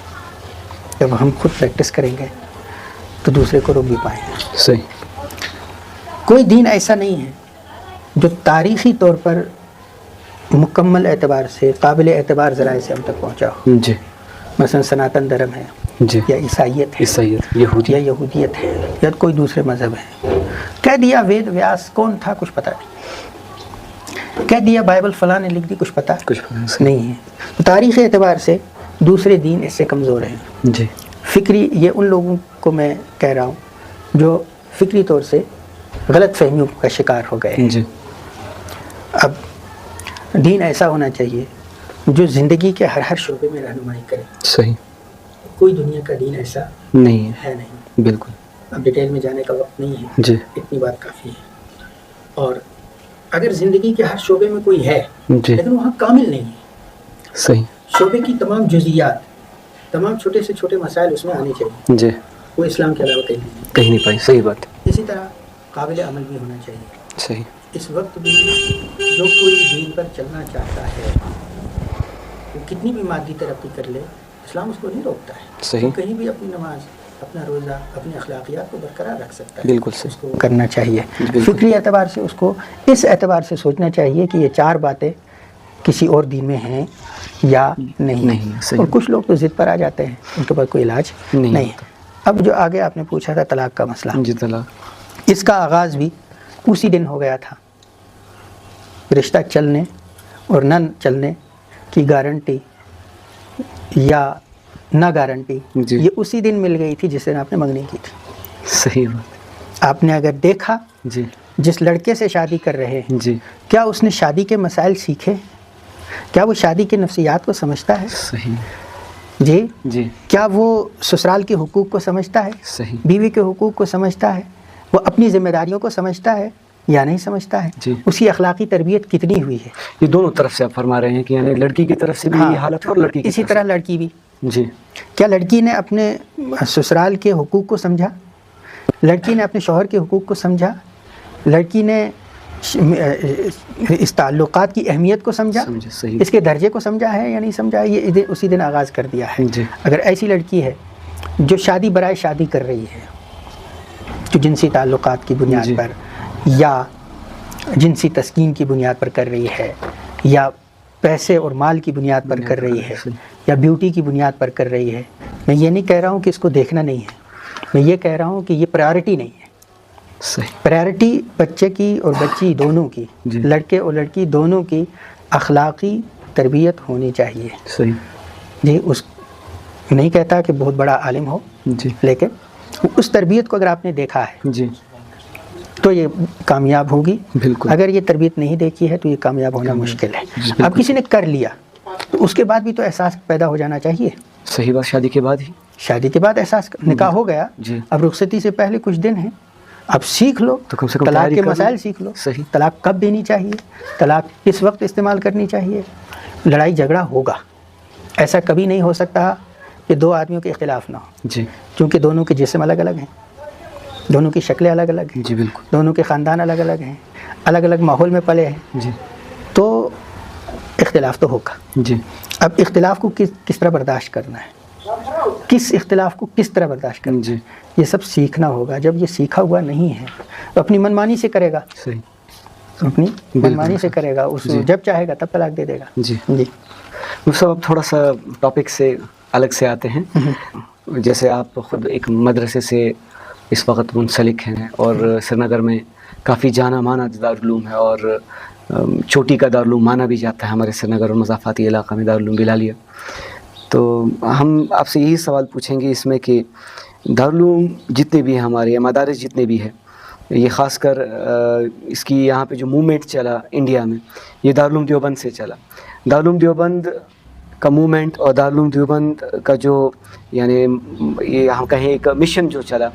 جب ہم خود پریکٹس کریں گے تو دوسرے کو روک بھی پائیں گے. صحیح. کوئی دین ایسا نہیں ہے جو تاریخی طور پر مکمل اعتبار سے، قابل اعتبار ذرائع سے ہم تک پہنچا ہو. جی. مثلا سناتن دھرم ہے، جی. یا عیسائیت ہے، عیسائیت، یا یہودیت ہے، یا کوئی دوسرے مذہب ہے. کہہ دیا وید ویاس کون تھا کچھ پتہ نہیں، کہہ دیا بائبل فلاں نے لکھ دی کچھ پتہ کچھ نہیں ہے. تو تاریخی اعتبار سے دوسرے دین اس سے کمزور ہیں. جی. فکری، یہ ان لوگوں کو میں کہہ رہا ہوں جو فکری طور سے غلط فہمیوں کا شکار ہو گئے ہیں. جی. اب دین ایسا ہونا چاہیے جو زندگی کے ہر شعبے میں رہنمائی کرے. صحیح. کوئی دنیا کا دین ایسا نہیں ہے نہیں. بالکل. اب ڈیٹیل میں جانے کا وقت نہیں ہے. جی. اتنی بات کافی ہے. اور اگر زندگی کے ہر شعبے میں کوئی ہے جی. لیکن وہاں کامل نہیں ہے، صحیح. شعبے کی تمام جزئیات، تمام چھوٹے سے چھوٹے مسائل اس میں آنے چاہیے، جی. وہ اسلام کے علاوہ کہیں نہیں پائی. صحیح بات. اسی طرح قابل عمل بھی ہونا چاہیے. صحیح. اس وقت بھی جو کوئی دین پر چلنا چاہتا ہے وہ کتنی بھی مادی ترقی کر لے، اسلام اس کو نہیں روکتا ہے. صحیح. وہ کہیں بھی اپنی نماز، اپنا روزہ، اپنی اخلاقیات کو برقرار رکھ سکتا ہے. بالکل صحیح. اس کو کرنا چاہیے. بالکل. فکری اعتبار سے اس کو اس اعتبار سے سوچنا چاہیے کہ یہ چار باتیں کسی اور دین میں ہیں یا نہیں. صحیح. اور کچھ لوگ تو ضد پر آ جاتے ہیں، ان کے پاس کوئی علاج نہیں ہے. اب جو آگے آپ نے پوچھا تھا طلاق کا مسئلہ، جی. طلاق. اس کا آغاز بھی اسی دن ہو گیا تھا. رشتہ چلنے اور نہ چلنے کی گارنٹی یا نہ گارنٹی جی. یہ اسی دن مل گئی تھی جس دن آپ نے منگنی کی تھی. صحیح بات. آپ نے اگر دیکھا جی. جس لڑکے سے شادی کر رہے ہیں، جی. کیا اس نے شادی کے مسائل سیکھے؟ کیا وہ شادی کے نفسیات کو سمجھتا ہے؟ صحیح. جی. جی. کیا وہ سسرال کے حقوق کو سمجھتا ہے؟ صحیح. بیوی کے حقوق کو سمجھتا ہے؟ وہ اپنی ذمہ داریوں کو سمجھتا ہے یا نہیں سمجھتا ہے؟ جی. اس کی اخلاقی تربیت کتنی ہوئی ہے؟ یہ دونوں طرف سے آپ فرما رہے ہیں کہ یعنی لڑکی کی طرف سے بھی یہ حالت ہے اور لڑکی کی اسی طرف طرح لڑکی بھی. جی. کیا لڑکی نے اپنے سسرال کے حقوق کو سمجھا؟ لڑکی نے اپنے شوہر کے حقوق کو سمجھا؟ لڑکی نے اس تعلقات کی اہمیت کو سمجھا؟ صحیح. اس کے درجے کو سمجھا ہے یا نہیں سمجھا؟ یہ اسی دن آغاز کر دیا ہے. جی. اگر ایسی لڑکی ہے جو شادی برائے شادی کر رہی ہے، جو جنسی تعلقات کی بنیاد جی. پر یا جنسی تسکین کی بنیاد پر کر رہی ہے، یا پیسے اور مال کی بنیاد پر کر رہی ہے، یا بیوٹی کی بنیاد پر کر رہی ہے، میں یہ نہیں کہہ رہا ہوں کہ اس کو دیکھنا نہیں ہے، میں یہ کہہ رہا ہوں کہ یہ پرائیورٹی نہیں ہے. صحیح. پرائیورٹی بچے کی اور بچی دونوں کی, جی. لڑکے اور لڑکی دونوں کی اخلاقی تربیت ہونی چاہیے. صحیح. جی, اس نہیں کہتا کہ بہت بڑا عالم ہو, جی. لیکن اس تربیت کو اگر آپ نے دیکھا ہے جی. تو یہ کامیاب ہوگی. بالکل. اگر یہ تربیت نہیں دیکھی ہے تو یہ کامیاب ہونا مشکل ہے. جی, بالکل. اب کسی نے کر لیا تو اس کے بعد بھی تو احساس پیدا ہو جانا چاہیے. صحیح بات, شادی کے بعد ہی. شادی کے بعد احساس, نکاح ہو گیا, جی. اب رخصتی سے پہلے کچھ دن ہیں, اب سیکھ لو, تو کم سے کم طلاق تیاری کے کر لو. مسائل سیکھ لو. صحیح. طلاق کب دینی چاہیے, طلاق کس وقت استعمال کرنی چاہیے. لڑائی جھگڑا ہوگا, ایسا کبھی نہیں ہو سکتا کہ دو آدمیوں کے اختلاف نہ ہو, جی. کیونکہ دونوں کے جسم الگ الگ ہیں, دونوں کی شکلیں الگ الگ ہیں, جی بالکل. دونوں کے خاندان الگ الگ ہیں, الگ الگ ماحول میں پلے ہیں, جی. تو اختلاف تو ہوگا. جی. اب اختلاف کو کس طرح برداشت کرنا ہے, کس اختلاف کو کس طرح برداشت کرنا ہے, جی. یہ سب سیکھنا ہوگا. جب یہ سیکھا ہوا نہیں ہے تو اپنی منمانی سے کرے گا, صحیح. اپنی منمانی سے کرے گا, اس جی. جب چاہے گا تب طلاق دے دے گا. جی. جی. مفتی صاحب, اب تھوڑا سا ٹاپک سے الگ سے آتے ہیں. جیسے آپ خود ایک مدرسے سے اس وقت منسلک ہیں اور سری نگر میں کافی جانا مانا دارالعلوم ہے, اور چوٹی کا دارالعلوم مانا بھی جاتا ہے ہمارے سری نگر اور مضافاتی علاقہ میں دارالعلوم بلالیہ. تو ہم آپ سے یہی سوال پوچھیں گے اس میں کہ دارالعلوم جتنے بھی ہیں ہمارے, یا مدارس جتنے بھی ہیں, یہ خاص کر اس کی یہاں پہ جو موومنٹ چلا انڈیا میں, یہ دارالعلوم دیوبند سے چلا. دارالعلوم دیوبند کا موومنٹ اور دارالعلوم دیوبند کا جو یعنی یہ ہم کہیں ایک مشن جو چلا,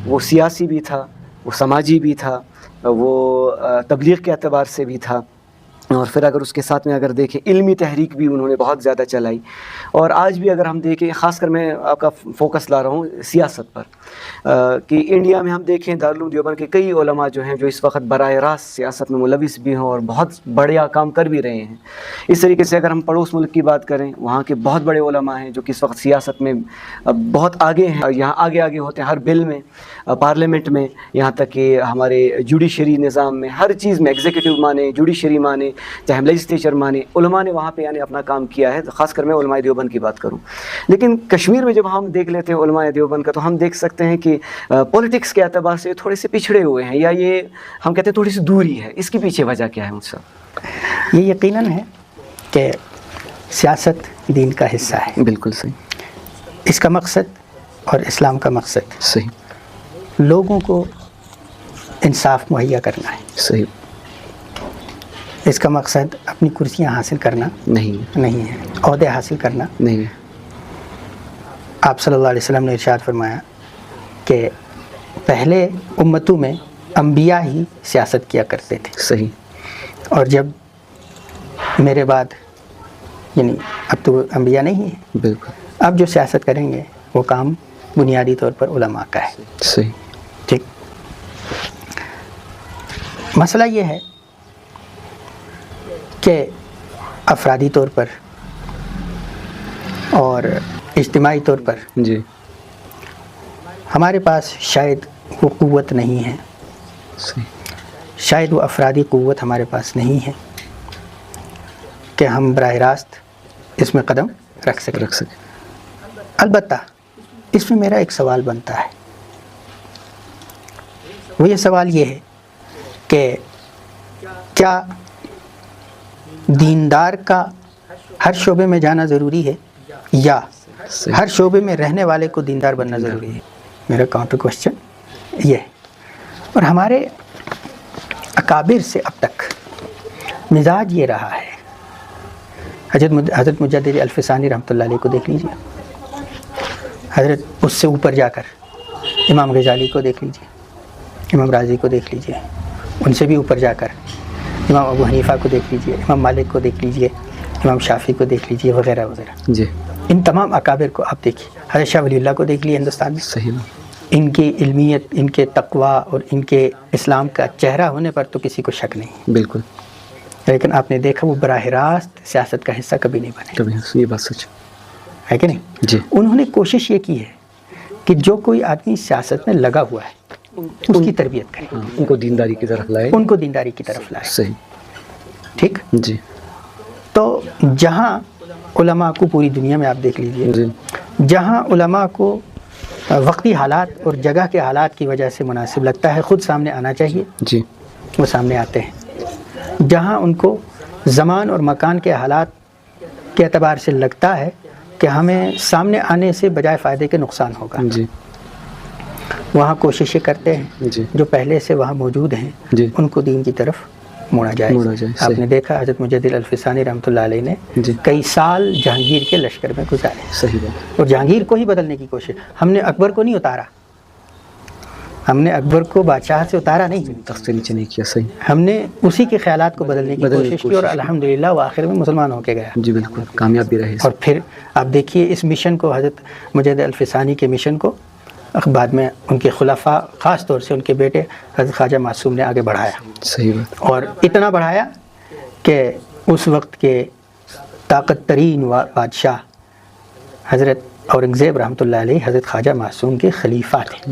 وہ سیاسی بھی تھا, وہ سماجی بھی تھا, وہ تبلیغ کے اعتبار سے بھی تھا, اور پھر اگر اس کے ساتھ میں اگر دیکھیں علمی تحریک بھی انہوں نے بہت زیادہ چلائی. اور آج بھی اگر ہم دیکھیں, خاص کر میں آپ کا فوکس لا رہا ہوں سیاست پر, کہ انڈیا میں ہم دیکھیں دارالعلوم دیوبند کے کئی علماء جو ہیں جو اس وقت براہ راست سیاست میں ملوث بھی ہیں اور بہت بڑیا کام کر بھی رہے ہیں. اس طریقے سے اگر ہم پڑوس ملک کی بات کریں, وہاں کے بہت بڑے علماء ہیں جو کہ اس وقت سیاست میں بہت آگے ہیں, یہاں آگے ہوتے ہیں ہر بل میں, پارلیمنٹ میں, یہاں تک کہ ہمارے جوڈیشری نظام میں, ہر چیز میں, ایگزیکٹو مانے, جوڈیشری مانے, چاہے ہم لیجسلیچر مانے, علماء نے وہاں پہ یعنی اپنا کام کیا ہے. خاص کر میں علماء دیوبند کی بات کروں. لیکن کشمیر میں جب ہم دیکھ لیتے ہیں علماء دیوبند کا, تو ہم دیکھ سکتے ہیں کہ پولیٹکس کے اعتبار سے تھوڑے سے پچھڑے ہوئے ہیں, یا یہ ہم کہتے ہیں تھوڑی سی دوری ہے. اس کے پیچھے وجہ کیا ہے مجھ سے؟ یہ یقیناً ہے کہ سیاست دین کا حصہ ہے. بالکل صحیح. اس کا مقصد اور اسلام کا مقصد صحیح. لوگوں کو انصاف مہیا کرنا ہے. صحیح. اس کا مقصد اپنی کرسیاں حاصل کرنا نہیں ہے, عہدے حاصل کرنا نہیں ہے. آپ صلی اللہ علیہ وسلم نے ارشاد فرمایا کہ پہلے امتوں میں انبیاء ہی سیاست کیا کرتے تھے. صحیح. اور جب میرے بعد یعنی اب تو انبیاء نہیں ہیں, بالکل, اب جو سیاست کریں گے وہ کام بنیادی طور پر علماء کا ہے. صحیح. ٹھیک. مسئلہ یہ ہے کہ افرادی طور پر اور اجتماعی طور پر جی. ہمارے پاس شاید وہ قوت نہیں ہے, صحیح. شاید وہ افرادی قوت ہمارے پاس نہیں ہے کہ ہم براہ راست اس میں قدم رکھ سکیں. البتہ اس میں میرا ایک سوال بنتا ہے, وہ یہ سوال یہ ہے کہ کیا دیندار کا ہر شعبے میں جانا ضروری ہے, یا ہر شعبے میں رہنے والے کو دیندار بننا ضروری ہے؟ میرا کاؤنٹر کوشچن یہ ہے. اور ہمارے اکابر سے اب تک مزاج یہ رہا ہے. حضرت مجدد الفسانی رحمۃ اللہ علیہ کو دیکھ لیجیے, حضرت اس سے اوپر جا کر امام غزالی کو دیکھ لیجیے, امام راضی کو دیکھ لیجیے, ان سے بھی اوپر جا کر امام ابو حنیفہ کو دیکھ لیجیے, امام مالک کو دیکھ لیجیے, امام شافعی کو دیکھ لیجیے, وغیرہ وغیرہ. جی. ان تمام اکابر کو آپ دیکھیے. حضرت شاہ ولی اللہ کو دیکھ لیے ہندوستان میں. صحیح. ان کی علمیت, ان کے تقوی اور ان کے اسلام کا چہرہ ہونے پر تو کسی کو شک نہیں. بالکل. لیکن آپ نے دیکھا وہ براہ راست سیاست کا حصہ کبھی نہیں بنے. کبھی. یہ بات سچ ہے کہ نہیں؟ جی. انہوں نے کوشش یہ کی ہے کہ جو کوئی آدمی سیاست میں لگا ہوا ہے اس کی تربیت کرے, ان کو دینداری کی طرف لائے, ان کو دینداری کی طرف لائے. صحیح. ٹھیک. جی. تو جہاں علماء کو پوری دنیا میں آپ دیکھ لیجئے, جی. جہاں علماء کو وقتی حالات اور جگہ کے حالات کی وجہ سے مناسب لگتا ہے خود سامنے آنا چاہیے، جی وہ سامنے آتے ہیں۔ جہاں ان کو زمان اور مکان کے حالات کے اعتبار سے لگتا ہے کہ ہمیں سامنے آنے سے بجائے فائدے کے نقصان ہوگا، جی وہاں کوششیں کرتے ہیں جی جو پہلے سے وہاں موجود ہیں جی ان کو دین کی طرف موڑا جائے۔ موڑا جائے، آپ صحیح۔ نے دیکھا حضرت مجدد الفسانی رحمۃ اللہ علیہ نے جی کئی سال جہانگیر کے لشکر میں گزارے، صحیح بات، اور جہانگیر کو ہی بدلنے کی کوشش۔ ہم نے اکبر کو نہیں اتارا، ہم نے اکبر کو بادشاہ سے اتارا نہیں، تخت سے نیچے نہیں کیا، صحیح، ہم نے اسی کے خیالات کو بدلنے کی کوشش کی، اور الحمدللہ وہ آخر میں مسلمان ہو کے گیا۔ جی بالکل کامیاب بھی رہے۔ اور پھر آپ دیکھیے اس مشن کو، حضرت مجدد الفسانی کے مشن کو بعد میں ان کے خلفاء، خاص طور سے ان کے بیٹے حضرت خواجہ معصوم نے آگے بڑھایا، صحیح بات، اور اتنا بڑھایا کہ اس وقت کے طاقت ترین بادشاہ حضرت اورنگزیب رحمۃ اللہ علیہ حضرت خواجہ معصوم کے خلیفہ تھے۔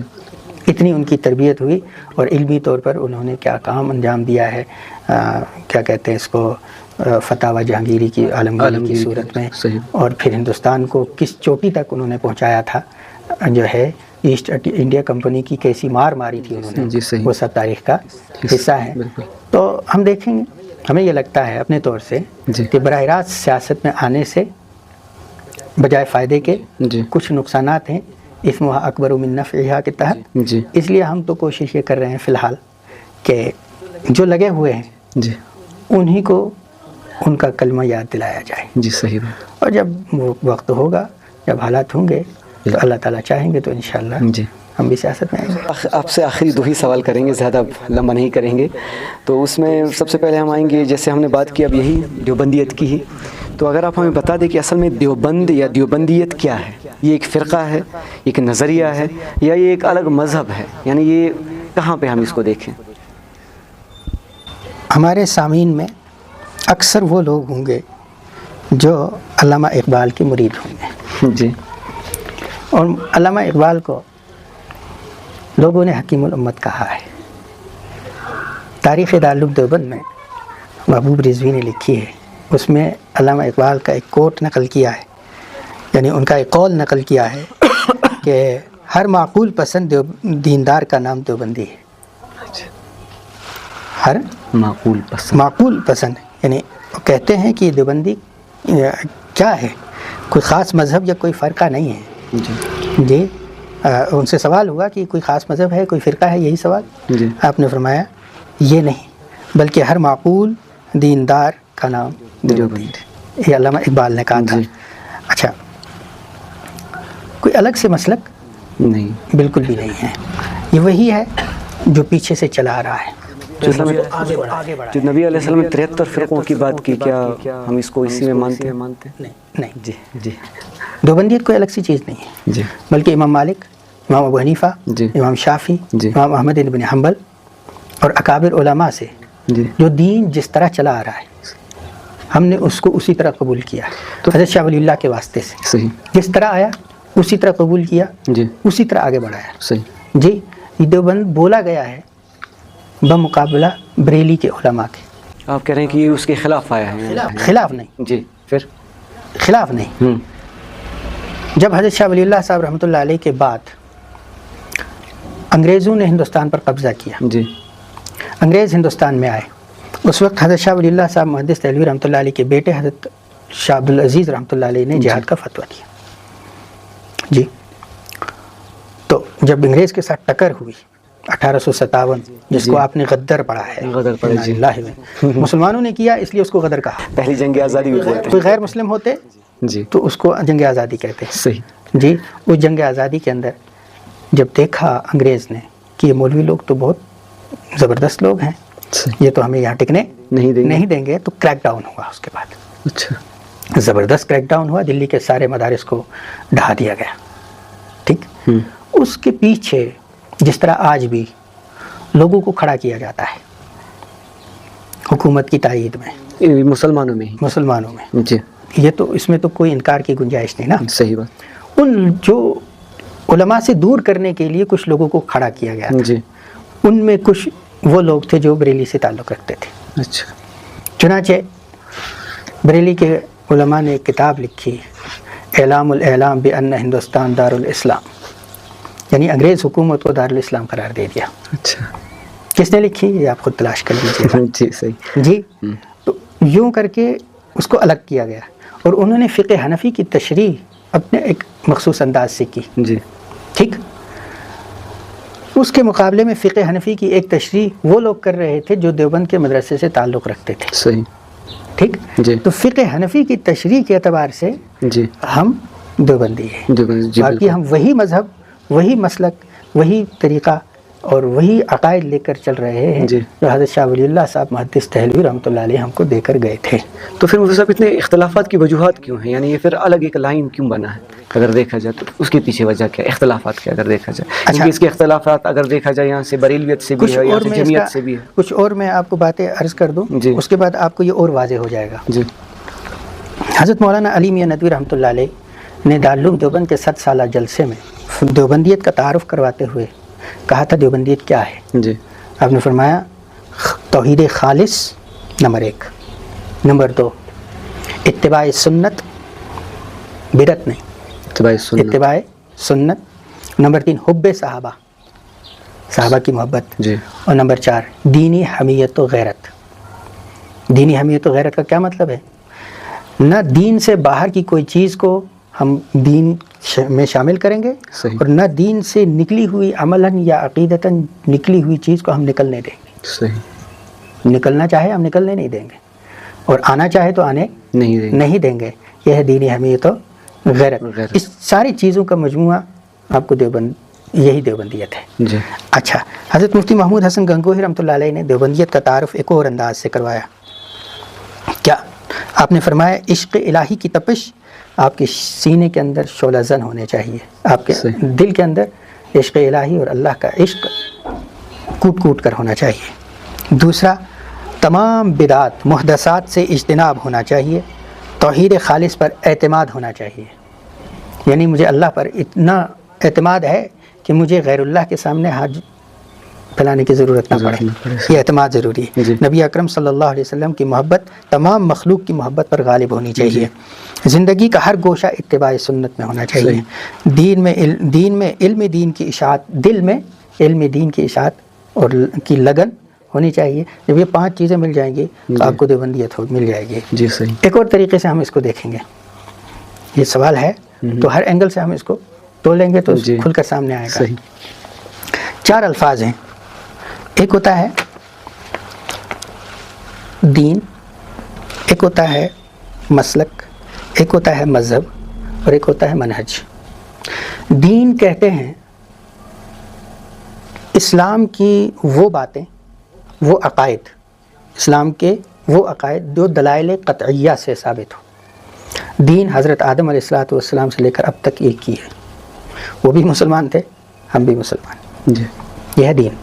اتنی ان کی تربیت ہوئی، اور علمی طور پر انہوں نے کیا کام انجام دیا ہے، کیا کہتے ہیں اس کو، فتاوی جہانگیری کی عالمگیری کی صورت میں، صحیح، اور پھر ہندوستان کو کس چوٹی تک انہوں نے پہنچایا تھا، جو ہے ایسٹ انڈیا کمپنی کی کیسی مار ماری تھی انہوں جی نے، صحیح، وہ سب تاریخ کا حصہ ہے۔ بالکل، تو ہم دیکھیں گے، ہمیں یہ لگتا ہے اپنے طور سے جی کہ براہ راست سیاست میں آنے سے بجائے فائدے کے جی کچھ نقصانات ہیں، اسمھا اکبر من نفعھا کے تحت۔ جی اس لیے ہم تو کوشش یہ کر رہے ہیں فی الحال کہ جو لگے ہوئے ہیں جی انہی کو ان کا کلمہ یاد دلایا جائے، جی صحیح بات، اور جب وہ وقت ہوگا، جب حالات ہوں گے تو اللہ تعالیٰ چاہیں گے تو انشاءاللہ جی ہم بھی سیاست میں آئیں گے۔ آپ سے آخری دو ہی سوال کریں گے، زیادہ لمبا نہیں کریں گے۔ تو اس میں سب سے پہلے ہم آئیں گے، جیسے ہم نے بات کی اب یہی دیوبندیت کی ہی، تو اگر آپ ہمیں بتا دیں کہ اصل میں دیوبند یا دیوبندیت کیا ہے؟ یہ ایک فرقہ ہے، ایک نظریہ ہے، یا یہ ایک الگ مذہب ہے؟ یعنی یہ کہاں پہ ہم اس کو دیکھیں؟ ہمارے سامعین میں اکثر وہ لوگ ہوں گے جو علامہ اقبال کے مرید ہوں گے، جی، اور علامہ اقبال کو لوگوں نے حکیم الامت کہا ہے۔ تاریخ دارالعلوم دیوبند میں محبوب رضوی نے لکھی ہے، اس میں علامہ اقبال کا ایک کوٹ نقل کیا ہے، یعنی ان کا ایک قول نقل کیا ہے کہ ہر معقول پسند دیندار کا نام دیوبندی ہے۔ ہر معقول پسند، یعنی وہ کہتے ہیں کہ دیوبندی کیا ہے، کوئی خاص مذہب یا کوئی فرقہ نہیں ہے۔ جی جی ان سے سوال ہوا کہ کوئی خاص مذہب ہے، کوئی فرقہ ہے، یہی سوال؟ جی آپ نے فرمایا یہ نہیں، بلکہ ہر معقول دیندار کا نام دیوبندی ہے۔ یہ علامہ اقبال نے کہا تھا۔ جی اچھا، کوئی الگ سے مسلک نہیں، بالکل بھی نہیں ہے، یہ وہی ہے جو پیچھے سے چلا آ رہا ہے، جو آگے بڑھا نبی علیہ السلام نے 73 فرقوں کی بات کی، کیا ہم اس کو اسی میں مانتے ہیں؟ نہیں، جی جی دیوبندیت کوئی الگ سی چیز نہیں ہے، جی بلکہ امام مالک، امام ابو حنیفہ، جی امام شافعی، جی امام احمد بن حنبل اور اکابر علماء سے جی جو دین جس طرح چلا آ رہا ہے ہم نے اس کو اسی طرح قبول کیا، تو حضرت شاہ ولی اللہ کے واسطے سے صحیح، جس طرح آیا اسی طرح قبول کیا، جی اسی طرح آگے بڑھایا۔ صحیح، جی یہ دیوبند بولا گیا ہے بمقابلہ بریلی کے علماء کے، آپ کہہ رہے ہیں کہ یہ اس کے خلاف آیا ہے؟ خلاف نہیں، جی، پھر خلاف نہیں۔ جب حضرت شاہ ولی اللہ صاحب رحمۃ اللہ علیہ کے بعد انگریزوں نے ہندوستان پر قبضہ کیا، جی انگریز ہندوستان میں آئے، اس وقت حضرت شاہ ولی اللہ صاحب محدث دہلوی رحمۃ اللہ علیہ کے بیٹے حضرت شاہ عبدالعزیز رحمۃ اللہ علیہ نے جہاد کا فتویٰ دیا۔ جی تو جب انگریز کے ساتھ ٹکر ہوئی 1857، جس کو آپ نے غدر پڑھا ہے، غدر پڑھا، جی، مسلمانوں نے کیا اس لیے اس کو غدر کہا، پہلی جنگ آزادی بھی بولتے ہیں، کوئی غیر مسلم ہوتے جی تو اس کو جنگ آزادی کہتے ہیں۔ صحیح، جی اس جنگ آزادی کے اندر جب دیکھا انگریز نے کہ یہ مولوی لوگ تو بہت زبردست لوگ ہیں، صحیح، یہ تو ہمیں یہاں ٹکنے نہیں دیں گے، تو کریک ڈاؤن ہوا۔ اس کے بعد اچھا، زبردست کریک ڈاؤن ہوا، دلی کے سارے مدارس کو ڈھا دیا گیا، ٹھیک۔ اس کے پیچھے جس طرح آج بھی لوگوں کو کھڑا کیا جاتا ہے حکومت کی تائید میں، مسلمانوں میں ہی، مسلمانوں میں، جی یہ تو اس میں تو کوئی انکار کی گنجائش نہیں نا۔ صحیح بات، ان جو علماء سے دور کرنے کے لیے کچھ لوگوں کو کھڑا کیا گیا تھا، جی ان میں کچھ وہ لوگ تھے جو بریلی سے تعلق رکھتے تھے۔ اچھا، چنانچہ بریلی کے علماء نے ایک کتاب لکھی، اعلام الاعلام بان ہندوستان دار الاسلام، یعنی انگریز حکومت کو دارالاسلام قرار دے دیا. اچھا. کس نے لکھی یہ آپ خود تلاش کر لیجیے. جی صحیح. جی تو یوں کر کے اس کو الگ کیا گیا اور انہوں نے فقہ حنفی کی تشریح اپنے ایک مخصوص انداز سے کی. جی ٹھیک. اس کے مقابلے میں فقہ حنفی کی ایک تشریح وہ لوگ کر رہے تھے جو دیوبند کے مدرسے سے تعلق رکھتے تھے. صحیح. ٹھیک. جی. تو فقہ حنفی کی تشریح کے اعتبار سے جی ہم دیوبندی ہیں. جی باقی ہم وہی مذہب، وہی مسلک، وہی طریقہ اور وہی عقائد لے کر چل رہے ہیں جی. جو حضرت شاہ ولی اللہ صاحب محدث دہلوی رحمۃ اللہ علیہ ہم کو دے کر گئے تھے. تو پھر مفتی صاحب اتنے اختلافات کی وجوہات کیوں ہیں؟ یعنی یہ پھر الگ ایک لائن کیوں بنا ہے اگر دیکھا جائے تو اس کے پیچھے وجہ کیا اختلافات کیا اگر دیکھا جائے؟ کیونکہ اس کے اختلافات اگر دیکھا جائے یہاں سے بریلویت سے بھی ہے، یہاں سے جمعیت سے بھی ہے. کچھ اور میں آپ کو باتیں عرض کر دوں جی. اس کے بعد آپ کو یہ اور واضح ہو جائے گا. جی. حضرت مولانا علی میاں ندوی رحمۃ اللہ علیہ نے دارالعلوم دیوبند کے 7 سالہ جلسے میں دیوبندیت کا تعارف کرواتے ہوئے کہا تھا دیوبندیت کیا ہے. جی. آپ نے فرمایا توحید خالص نمبر 1، نمبر 2 اتباع سنت، بدعت نہیں، اتباع سنت، نمبر 3 حب صحابہ کی محبت، جی. اور نمبر 4 دینی حمیت و غیرت. دینی حمیت و غیرت کا کیا مطلب ہے؟ نہ دین سے باہر کی کوئی چیز کو ہم دین میں شامل کریں گے صحیح. اور نہ دین سے نکلی ہوئی عملاً یا عقیدتاً نکلی ہوئی چیز کو ہم نکلنے دیں گے. صحیح. نکلنا چاہے ہم نکلنے نہیں دیں گے اور آنا چاہے تو آنے نہیں دیں گے. یہ ہے دینی حمیت و غیرت. اس ساری چیزوں کا مجموعہ آپ کو یہی دیوبندیت ہے. جی. اچھا، حضرت مفتی محمود حسن گنگوہی رحمۃ اللہ علیہ نے دیوبندیت کا تعارف ایک اور انداز سے کروایا. کیا آپ نے فرمایا عشق الہی کی تپش آپ کے سینے کے اندر شعلہ زن ہونے چاہیے. آپ کے دل کے اندر عشق الہی اور اللہ کا عشق کوٹ کوٹ کر ہونا چاہیے. دوسرا، تمام بدعات محدثات سے اجتناب ہونا چاہیے. توحید خالص پر اعتماد ہونا چاہیے. یعنی مجھے اللہ پر اتنا اعتماد ہے کہ مجھے غیر اللہ کے سامنے ہاتھ پھیلانے کی ضرورت نہ پڑے. یہ اعتماد ضروری ہے. نبی اکرم صلی اللہ علیہ وسلم کی محبت تمام مخلوق کی محبت پر غالب ہونی چاہیے. زندگی کا ہر گوشہ اتباع سنت میں ہونا چاہیے. دین میں علم دین کی اشاعت، دل میں علم دین کی اشاعت اور کی لگن ہونی چاہیے. جب یہ 5 چیزیں مل جائیں گی تو آپ کو دیوبندیت مل جائے گی. جی صحیح. ایک اور طریقے سے ہم اس کو دیکھیں گے. یہ سوال ہے تو ہر اینگل سے ہم اس کو تولیں گے تو کھل کر سامنے آئے گا. 4 الفاظ ہیں. ایک ہوتا ہے دین، ایک ہوتا ہے مسلک، ایک ہوتا ہے مذہب اور ایک ہوتا ہے منہج. دین کہتے ہیں اسلام کی وہ باتیں، وہ عقائد، اسلام کے وہ عقائد جو دلائل قطعیہ سے ثابت ہو. دین حضرت آدم علیہ السلام سے لے کر اب تک ایک ہی ہے. وہ بھی مسلمان تھے، ہم بھی مسلمان. جی. یہ ہے دین.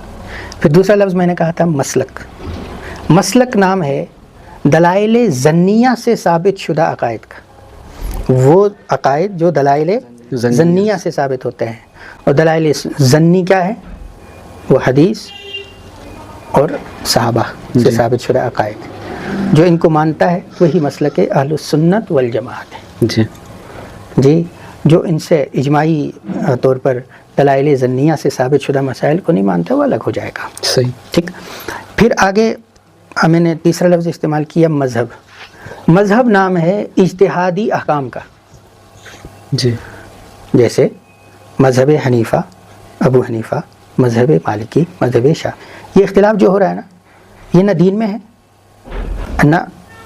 پھر دوسرا لفظ میں نے کہا تھا مسلک. مسلک نام ہے دلائل ظنیہ سے ثابت شدہ عقائد کا. وہ عقائد جو دلائل ظنیہ سے ثابت ہوتے ہیں. اور دلائل ظنی کیا ہے؟ وہ حدیث اور صحابہ سے ثابت شدہ عقائد. جو ان کو مانتا ہے وہی مسلک اہل السنت والجماعت ہے. جی. جی. جو ان سے اجماعی طور پر دلائل ظنیہ سے ثابت شدہ مسائل کو نہیں مانتا وہ الگ ہو جائے گا. صحیح. ٹھیک. پھر آگے میں نے تیسرا لفظ استعمال کیا مذہب. مذہب نام ہے اجتہادی احکام کا. جی. جیسے مذہب حنیفہ، ابو حنیفہ، مذہب مالکی، مذہب شاہ. یہ اختلاف جو ہو رہا ہے نا، یہ نہ دین میں ہے نہ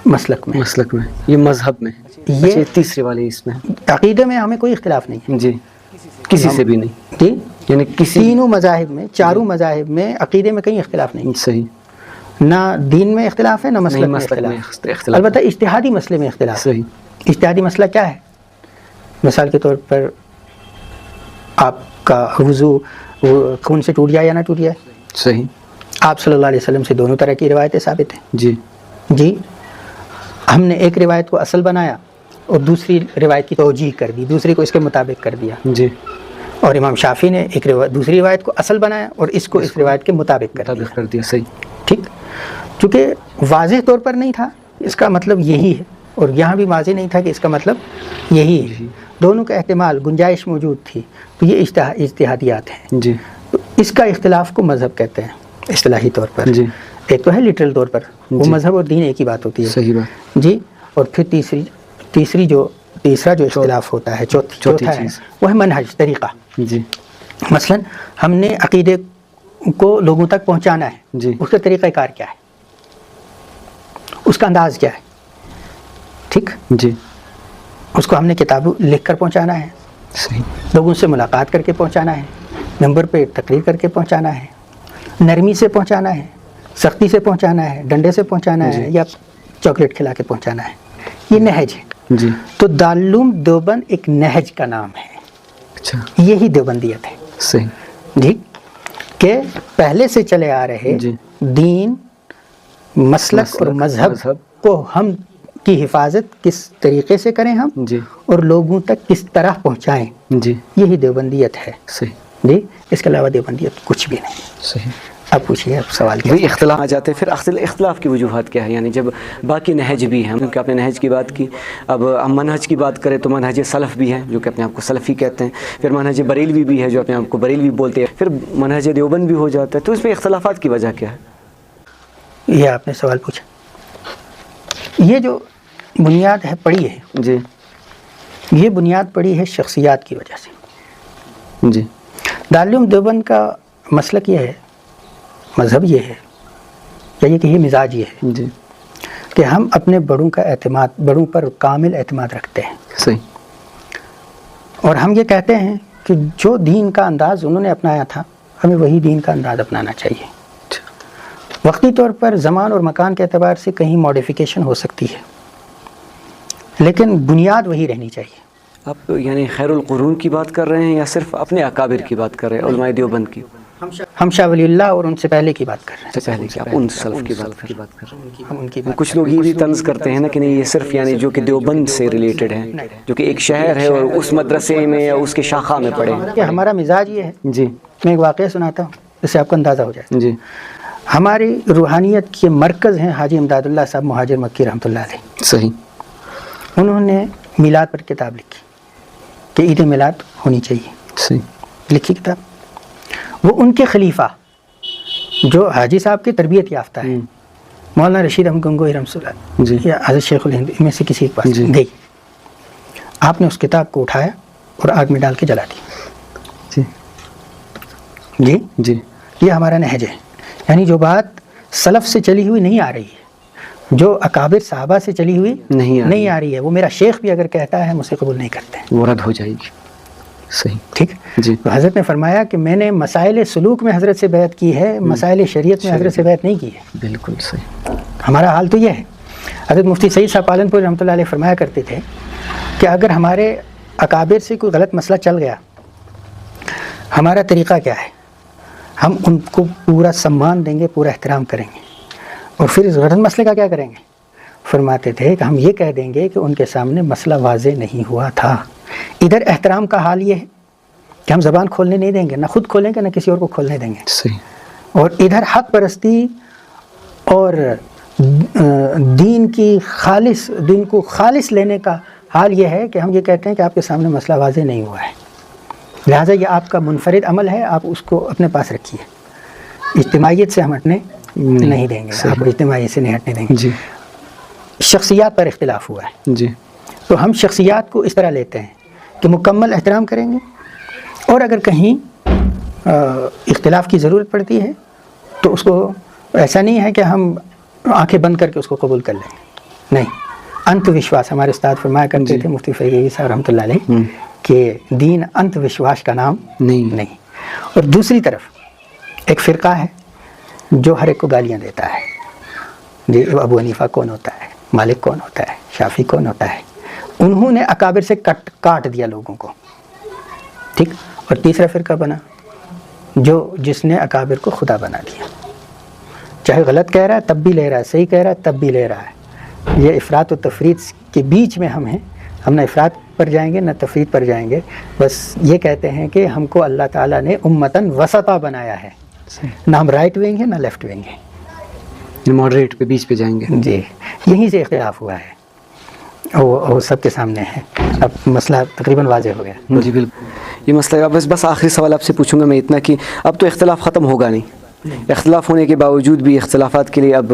مسلک میں. مسلک میں، یہ مذہب میں. یہ تیسرے والے اس میں عقیدے میں ہمیں کوئی اختلاف نہیں ہے. جی. کسی سے بھی نہیں. جی. یعنی تینوں مذاہب میں، چاروں مذاہب میں عقیدے میں کہیں اختلاف نہیں. صحیح. نہ دین میں اختلاف ہے نہ مسلک میں اختلاف. البتہ اجتہادی مسئلے میں اختلاف. صحیح. اجتہادی مسئلہ کیا ہے؟ مثال کے طور پر آپ کا وضو خون سے ٹوٹ جائے یا نہ ٹوٹ جائے. صحیح. آپ صلی اللہ علیہ وسلم سے دونوں طرح کی روایتیں ثابت ہیں. جی. جی. ہم نے ایک روایت کو اصل بنایا اور دوسری روایت کی توجیح کر دی، دوسری کو اس کے مطابق کر دیا. جی. اور امام شافعی نے ایک دوسری روایت کو اصل بنایا اور اس کو اس روایت کے مطابق کر دیا. صحیح. ٹھیک. چونکہ واضح طور پر نہیں تھا، اس کا مطلب یہی ہے اور یہاں بھی ماضی نہیں تھا کہ اس کا مطلب یہی ہے. دونوں کا احتمال گنجائش موجود تھی. تو یہ اجتہادیات ہیں. جی. تو اس کا اختلاف کو مذہب کہتے ہیں اصطلاحی طور پر. جی. ایک تو ہے لٹرل طور پر وہ مذہب اور دین ایک ہی بات ہوتی ہے. صحیح بات. جی. اور پھر تیسرا جو اختلاف ہوتا ہے چوتھا ہے وہ ہے منہج، طریقہ. جی. مثلا ہم نے عقیدے کو لوگوں تک پہنچانا ہے. جی. اس کا طریقہ کار کیا ہے، اس کا انداز کیا ہے. ٹھیک. جی. اس کو ہم نے کتابوں لکھ کر پہنچانا ہے، صحیح. لوگوں سے ملاقات کر کے پہنچانا ہے، نمبر پہ تقریر کر کے پہنچانا ہے، نرمی سے پہنچانا ہے، سختی سے پہنچانا ہے، ڈنڈے سے پہنچانا ہے، یا چاکلیٹ کھلا کے پہنچانا ہے. یہ نہج ہے. جی. تو دارالعلوم دیوبند ایک نہج کا نام ہے. اچھا. یہی دیوبندیت ہے. صحیح. جی. کہ پہلے سے چلے آ رہے دین، مسلک اور مذہب کو ہم کی حفاظت کس طریقے سے کریں ہم، جی. اور لوگوں تک کس طرح پہنچائیں. جی. یہی دیوبندیت ہے. صحیح. جی. اس کے علاوہ دیوبندیت کچھ بھی نہیں. صحیح. اب پوچھیے آپ سوال کیا. وہی اختلاف آ جاتے ہیں. پھر اختلاف کی وجوہات کیا ہے؟ یعنی جب باقی نہج بھی ہیں، کیونکہ آپ نے نہج کی بات کی، اب ہم منہج کی بات کریں تو منہج سلف بھی ہے جو کہ اپنے آپ کو سلفی کہتے ہیں، پھر منہج بریلوی بھی ہے جو اپنے آپ کو بریلوی بولتے ہیں، پھر منہج دیوبند بھی ہو جاتا ہے. تو اس میں اختلافات کی وجہ کیا ہے؟ یہ آپ نے سوال پوچھا. یہ جو بنیاد ہے پڑی ہے، جی. یہ بنیاد پڑی ہے شخصیات کی وجہ سے. جی. دارالعلوم دیوبند کا مسلک یہ ہے، مذہب یہ ہے، یا یہ کہ یہ مزاج یہ ہے جی. کہ ہم اپنے بڑوں پر کامل اعتماد رکھتے ہیں. صحیح. اور ہم یہ کہتے ہیں کہ جو دین کا انداز انہوں نے اپنایا تھا ہمیں وہی دین کا انداز اپنانا چاہیے. وقتی طور پر زمان اور مکان کے اعتبار سے کہیں ماڈیفیکیشن ہو سکتی ہے، لیکن بنیاد وہی رہنی چاہیے. آپ یعنی خیر القرون کی بات کر رہے ہیں یا صرف اپنے اکابر کی بات کر رہے ہیں، علماء دیوبند کی؟ ہم شاہ ولی اللہ اور ان سے پہلے کی بات کر رہے ہیں. پہلے کی آپ ان سلف کی بات کر رہے ہیں. ہم ان کی بات. کچھ لوگ یہ بھی طنز کرتے ہیں نا کہ نہیں یہ صرف یعنی جو کہ دیوبند سے ریلیٹڈ ہے، جو کہ ایک شہر ہے اور اس مدرسے میں یا اس کے شاخہ میں پڑھے. کہ ہمارا مزاج یہ ہے. جی. میں ایک واقعہ سناتا ہوں جس سے آپ کو اندازہ ہو جائے. جی. ہماری روحانیت کے مرکز ہیں حاجی امداد اللہ صاحب مہاجر مکی رحمۃ اللہ علیہ. صحیح. انہوں نے میلاد پر کتاب لکھی کہ عید میلاد ہونی چاہیے. صحیح. لکھی کتاب. وہ ان کے خلیفہ جو حاجی صاحب کی تربیت یافتہ ہے، مولانا رشید احمد گنگوئی رحمۃ اللہ جی. یا حضرت شیخ الہند میں سے کسی کے پاس گئی. آپ نے اس کتاب کو اٹھایا اور آگ میں ڈال کے جلا دی. جی. جی. جی. یہ ہمارا نہج ہے. یعنی جو بات سلف سے چلی ہوئی نہیں آ رہی ہے، جو اکابر صحابہ سے چلی ہوئی نہیں آ رہی ہے، وہ میرا شیخ بھی اگر کہتا ہے مجھے قبول نہیں کرتے، وہ رد ہو جائے گی. صحیح. ٹھیک. جی. تو حضرت نے فرمایا کہ میں نے مسائل سلوک میں حضرت سے بیعت کی ہے، مسائل شریعت میں حضرت سے بیعت نہیں کی ہے. بالکل صحیح. ہمارا حال تو یہ ہے. حضرت مفتی سعید صاحب پالن پور رحمۃ اللہ علیہ فرمایا کرتے تھے کہ اگر ہمارے اکابر سے کوئی غلط مسئلہ چل گیا، ہمارا طریقہ کیا ہے؟ ہم ان کو پورا سمان دیں گے، پورا احترام کریں گے، اور پھر اس غلط مسئلے کا کیا کریں گے؟ فرماتے تھے کہ ہم یہ کہہ دیں گے کہ ان کے سامنے مسئلہ واضح نہیں ہوا تھا. ادھر احترام کا حال یہ ہے کہ ہم زبان کھولنے نہیں دیں گے، نہ خود کھولیں گے نہ کسی اور کو کھولنے دیں گے. صحیح. اور ادھر حق پرستی اور دین کو خالص لینے کا حال یہ ہے کہ ہم یہ کہتے ہیں کہ آپ کے سامنے مسئلہ واضح نہیں ہوا ہے، لہٰذا یہ آپ کا منفرد عمل ہے، آپ اس کو اپنے پاس رکھیے. اجتماعیت سے ہم ہٹنے نہیں دیں گے، آپ اجتماعیت سے نہیں ہٹنے دیں گے. جی. شخصیات پر اختلاف ہوا ہے. جی. تو ہم شخصیات کو اس طرح لیتے ہیں کہ مکمل احترام کریں گے، اور اگر کہیں اختلاف کی ضرورت پڑتی ہے تو اس کو ایسا نہیں ہے کہ ہم آنکھیں بند کر کے اس کو قبول کر لیں گے. نہیں. انت وشواس، ہمارے استاد فرمایا کرتے تھے مفتی فیض صاحب رحمۃ اللہ علیہ کہ دین انت وشواس کا نام نہیں. اور دوسری طرف ایک فرقہ ہے جو ہر ایک کو گالیاں دیتا ہے. جی. ابو حنیفہ کون ہوتا ہے، مالک کون ہوتا ہے، شافعی کون ہوتا ہے. انہوں نے اکابر سے کاٹ دیا لوگوں کو. ٹھیک. اور تیسرا فرقہ بنا جس نے اکابر کو خدا بنا دیا. چاہے غلط کہہ رہا ہے تب بھی لے رہا ہے، صحیح کہہ رہا ہے تب بھی لے رہا ہے. یہ افراط و تفریط کے بیچ میں ہم ہیں. ہم نہ افراط پر جائیں گے نہ تفریط پر جائیں گے. بس یہ کہتے ہیں کہ ہم کو اللہ تعالیٰ نے امتاً وسطا بنایا ہے، نہ ہم رائٹ ونگ ہیں نہ لیفٹ ونگ ہیں، ماڈریٹ پہ بیچ پہ جائیں گے. جی. یہیں سے اختلاف ہوا ہے. وہ سب کے سامنے ہے. اب مسئلہ تقریباً واضح ہو گیا. جی بالکل یہ مسئلہ. بس آخری سوال آپ سے پوچھوں گا میں اتنا کہ اب تو اختلاف ختم ہوگا نہیں, اختلاف ہونے کے باوجود بھی اختلافات کے لیے اب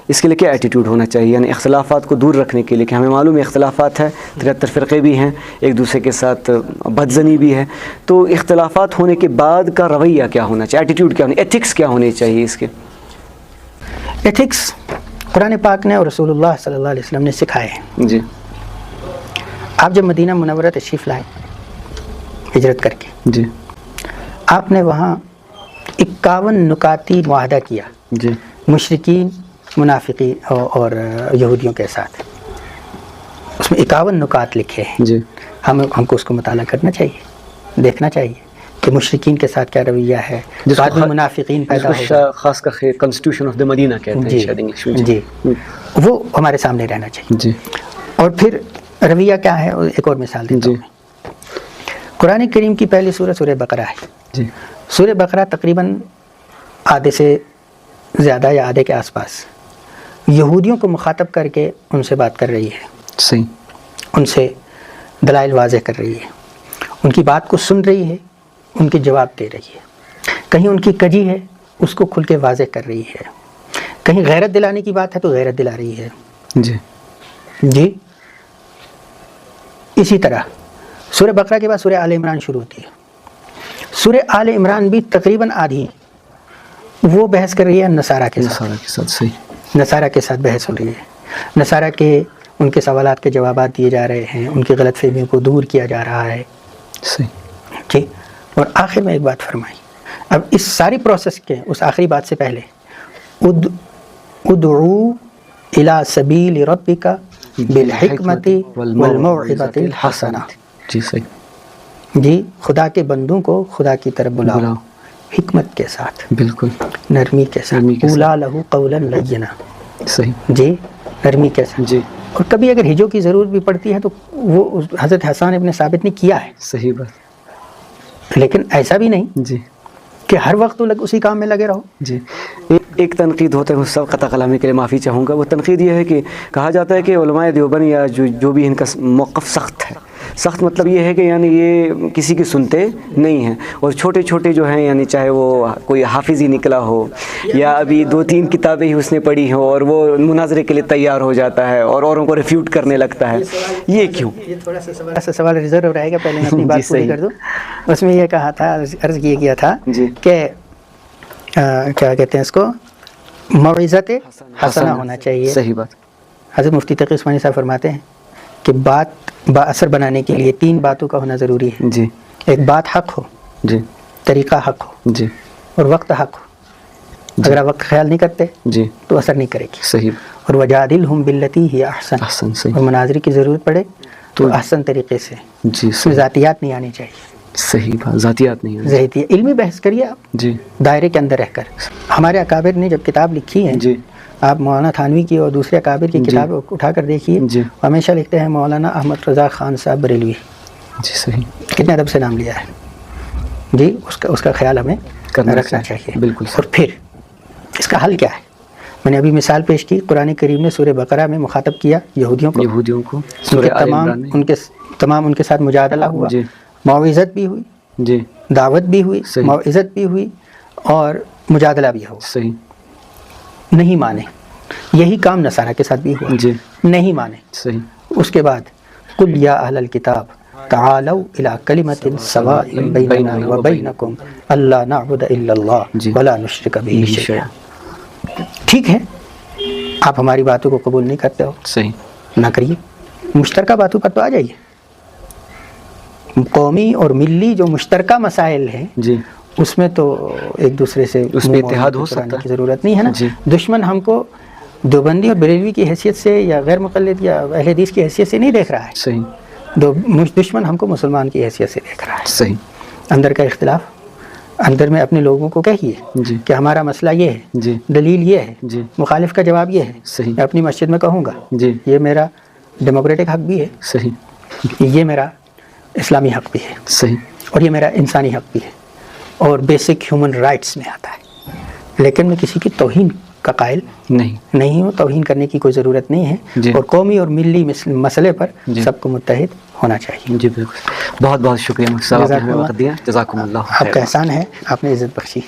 اس کے لیے کیا ایٹیٹیوڈ ہونا چاہیے, یعنی اختلافات کو دور رکھنے کے لیے, کہ ہمیں معلوم ہے اختلافات ہے, 73 فرقے بھی ہیں, ایک دوسرے کے ساتھ بدزنی بھی ہے, تو اختلافات ہونے کے بعد کا رویہ کیا ہونا چاہیے, ایٹیٹیوڈ کیا ہونا, ایتھکس کیا ہونے چاہیے اس کے؟ ایتھکس قرآن پاک نے اور رسول اللہ صلی اللہ علیہ وسلم نے سکھائے ہیں. جی. آپ جب مدینہ منورہ تشریف لائے ہجرت کر کے, جی, آپ نے وہاں 51 نکاتی معاہدہ کیا جی, مشرکین, منافقین اور یہودیوں کے ساتھ. اس میں 51 نکات لکھے ہیں. جی. ہم کو اس کو مطالعہ کرنا چاہیے, دیکھنا چاہیے کہ مشرکین کے ساتھ کیا رویہ ہے, بعد میں منافقین پیدا ہو, خاص کر کنسٹیٹیوشن آف دی مدینہ کہتے ہیں شاید انگلش میں. جی, وہ ہمارے سامنے رہنا چاہیے. جی. اور پھر رویہ کیا ہے, ایک اور مثال دیتا ہوں. قرآن کریم کی پہلی سورہ بقرہ ہے. جی. سورہ بقرہ تقریباً آدھے سے زیادہ یا آدھے کے آس پاس یہودیوں کو مخاطب کر کے ان سے بات کر رہی ہے. صحیح. ان سے دلائل واضح کر رہی ہے, ان کی بات کو سن رہی ہے, ان کے جواب دے رہی ہے. کہیں ان کی کجی ہے اس کو کھل کے واضح کر رہی ہے, کہیں غیرت دلانے کی بات ہے تو غیرت دلا رہی ہے. جی. جی. اسی طرح سورہ بقرہ کے بعد سورہ آل عمران شروع ہوتی ہے. سورہ آل عمران بھی تقریباً آدھی وہ بحث کر رہی ہے نصارہ کے ساتھ. صحیح. نصارہ کے ساتھ بحث ہو رہی ہے. نصارہ کے ان کے سوالات کے جوابات دیے جا رہے ہیں, ان کی غلط فہمیوں کو دور کیا جا رہا ہے. صحیح. جی. اور آخر میں ایک بات فرمائی, اب اس ساری پروسیس کے اس آخری بات سے پہلے ادعو الی سبیل ربک بالحکمت والموعظۃ الحسنہ. جی. صحیح. جی, خدا کے بندوں کو خدا کی طرف بلاؤ حکمت کے ساتھ, بالکل نرمی کے ساتھ. اولا لہو قولا لینا. صحیح. جی, نرمی کے ساتھ. جی. اور کبھی اگر ہجو کی ضرورت بھی پڑتی ہے تو وہ حضرت حسان ابن ثابت نے کیا ہے. صحیح بات. لیکن ایسا بھی نہیں جی کہ ہر وقت اسی کام میں لگے رہو. جی. ایک تنقید ہوتا ہے, سب قطع کلامی کے لیے معافی چاہوں گا. وہ تنقید یہ ہے کہ کہا جاتا ہے کہ علماء دیوبند یا جو بھی ان کا موقف سخت ہے. سخت مطلب یہ ہے کہ یعنی یہ کسی کی سنتے نہیں ہیں, اور چھوٹے چھوٹے جو ہیں, یعنی چاہے وہ کوئی حافظ ہی نکلا ہو یا ابھی 2-3 کتابیں ہی اس نے پڑھی ہوں, اور وہ مناظرے کے لیے تیار ہو جاتا ہے اور اوروں کو ریفیوٹ کرنے لگتا ہے. یہ کیوں؟ یہ تھوڑا سا سوال ریزرو رہے گا, پہلے میں اپنی بات پوری کر دوں. اس میں یہ کہا تھا, عرض یہ کیا تھا کہ کیا کہتے ہیں اس کو, موعظت حسنہ ہونا چاہیے. صحیح بات. حضرت مفتی تقی عثمانی صاحب فرماتے ہیں کہ بات با اثر بنانے کے لیے 3 باتوں کا ہونا ضروری ہے. جی. ایک بات حق ہو, جی, طریقہ حق ہو, جی, اور وقت حق ہو. اگر آپ وقت خیال نہیں کرتے جی, تو اثر نہیں کرے گی. صحیح. اور وجادلہم باللتی ہی احسن. احسن. صحیح. اور مناظرے کی ضرورت پڑے تو احسن طریقے سے. جی. اس میں ذاتیات نہیں آنی چاہیے. صحیح بات. ذاتیات نہیں ہیں. ذاتی علمی بحث کریے آپ, جی, دائرے کے اندر رہ کر. ہمارے اکابر نے جب کتاب لکھی ہے, جی, آپ مولانا تھانوی کی اور دوسرے اکابر کی کتاب اٹھا کر دیکھیے, جی, ہمیشہ لکھتے ہیں مولانا احمد رضا خان صاحب بریلوی. جی. صحیح. کتنے ادب سے نام لیا ہے. جی, اس کا خیال ہمیں رکھنا چاہیے. بالکل. اور پھر اس کا حل کیا ہے؟ میں نے ابھی مثال پیش کی, قرآن کریم نے سورہ بقرہ میں مخاطب کیا یہودیوں کو. تمام ان کے ساتھ مجادلہ ہوا. جی. موعظت بھی ہوئی. جی. دعوت بھی ہوئی. موعظت بھی ہوئی اور مجادلہ بھی ہوا. صحیح. نہیں مانے. یہی کام نصارہ کے ساتھ بھی ہوا. جی. نہیں مانے. صحیح. اس کے بعد قل یا اہل الکتاب تعالوا الی کلمۃ سواء بیننا وبینکم الا نعبد الا اللہ ولا نشرک بہ شیئا. ٹھیک ہے, آپ ہماری باتوں کو قبول نہیں کرتے ہو, صحیح, نہ کریے. مشترکہ باتوں پر تو آ جائیے. قومی اور ملی جو مشترکہ مسائل ہیں, جی, اس میں تو ایک دوسرے سے اس میں اتحاد ہو سکتا کی ضرورت نہیں ہے نا. جی. دشمن ہم کو دیوبندی اور بریلوی کی حیثیت سے یا غیر مقلد یا اہل حدیث کی حیثیت سے نہیں دیکھ رہا ہے. صحیح. دشمن ہم کو مسلمان کی حیثیت سے دیکھ رہا ہے. صحیح. اندر کا اختلاف, اندر میں اپنے لوگوں کو کہیے جی. کہ ہمارا مسئلہ یہ ہے, جی, دلیل یہ ہے, جی, مخالف کا جواب یہ ہے. صحیح. میں اپنی مسجد میں کہوں گا جی, یہ میرا ڈیموکریٹک حق بھی ہے, صحیح, یہ میرا اسلامی حق بھی ہے, صحیح, اور یہ میرا انسانی حق بھی ہے, اور بیسک ہیومن رائٹس میں آتا ہے. لیکن میں کسی کی توہین کا قائل نہیں نہیں ہوں. توہین کرنے کی کوئی ضرورت نہیں ہے جی. اور قومی اور ملی مسئلے پر جی. سب کو متحد ہونا چاہیے. جی بالکل. بہت بہت شکریہ مفتی صاحب، آپ نے ہمیں وقت دیا. جزاکم اللہ آپ کا خیر. احسان ہے، آپ نے عزت بخشی.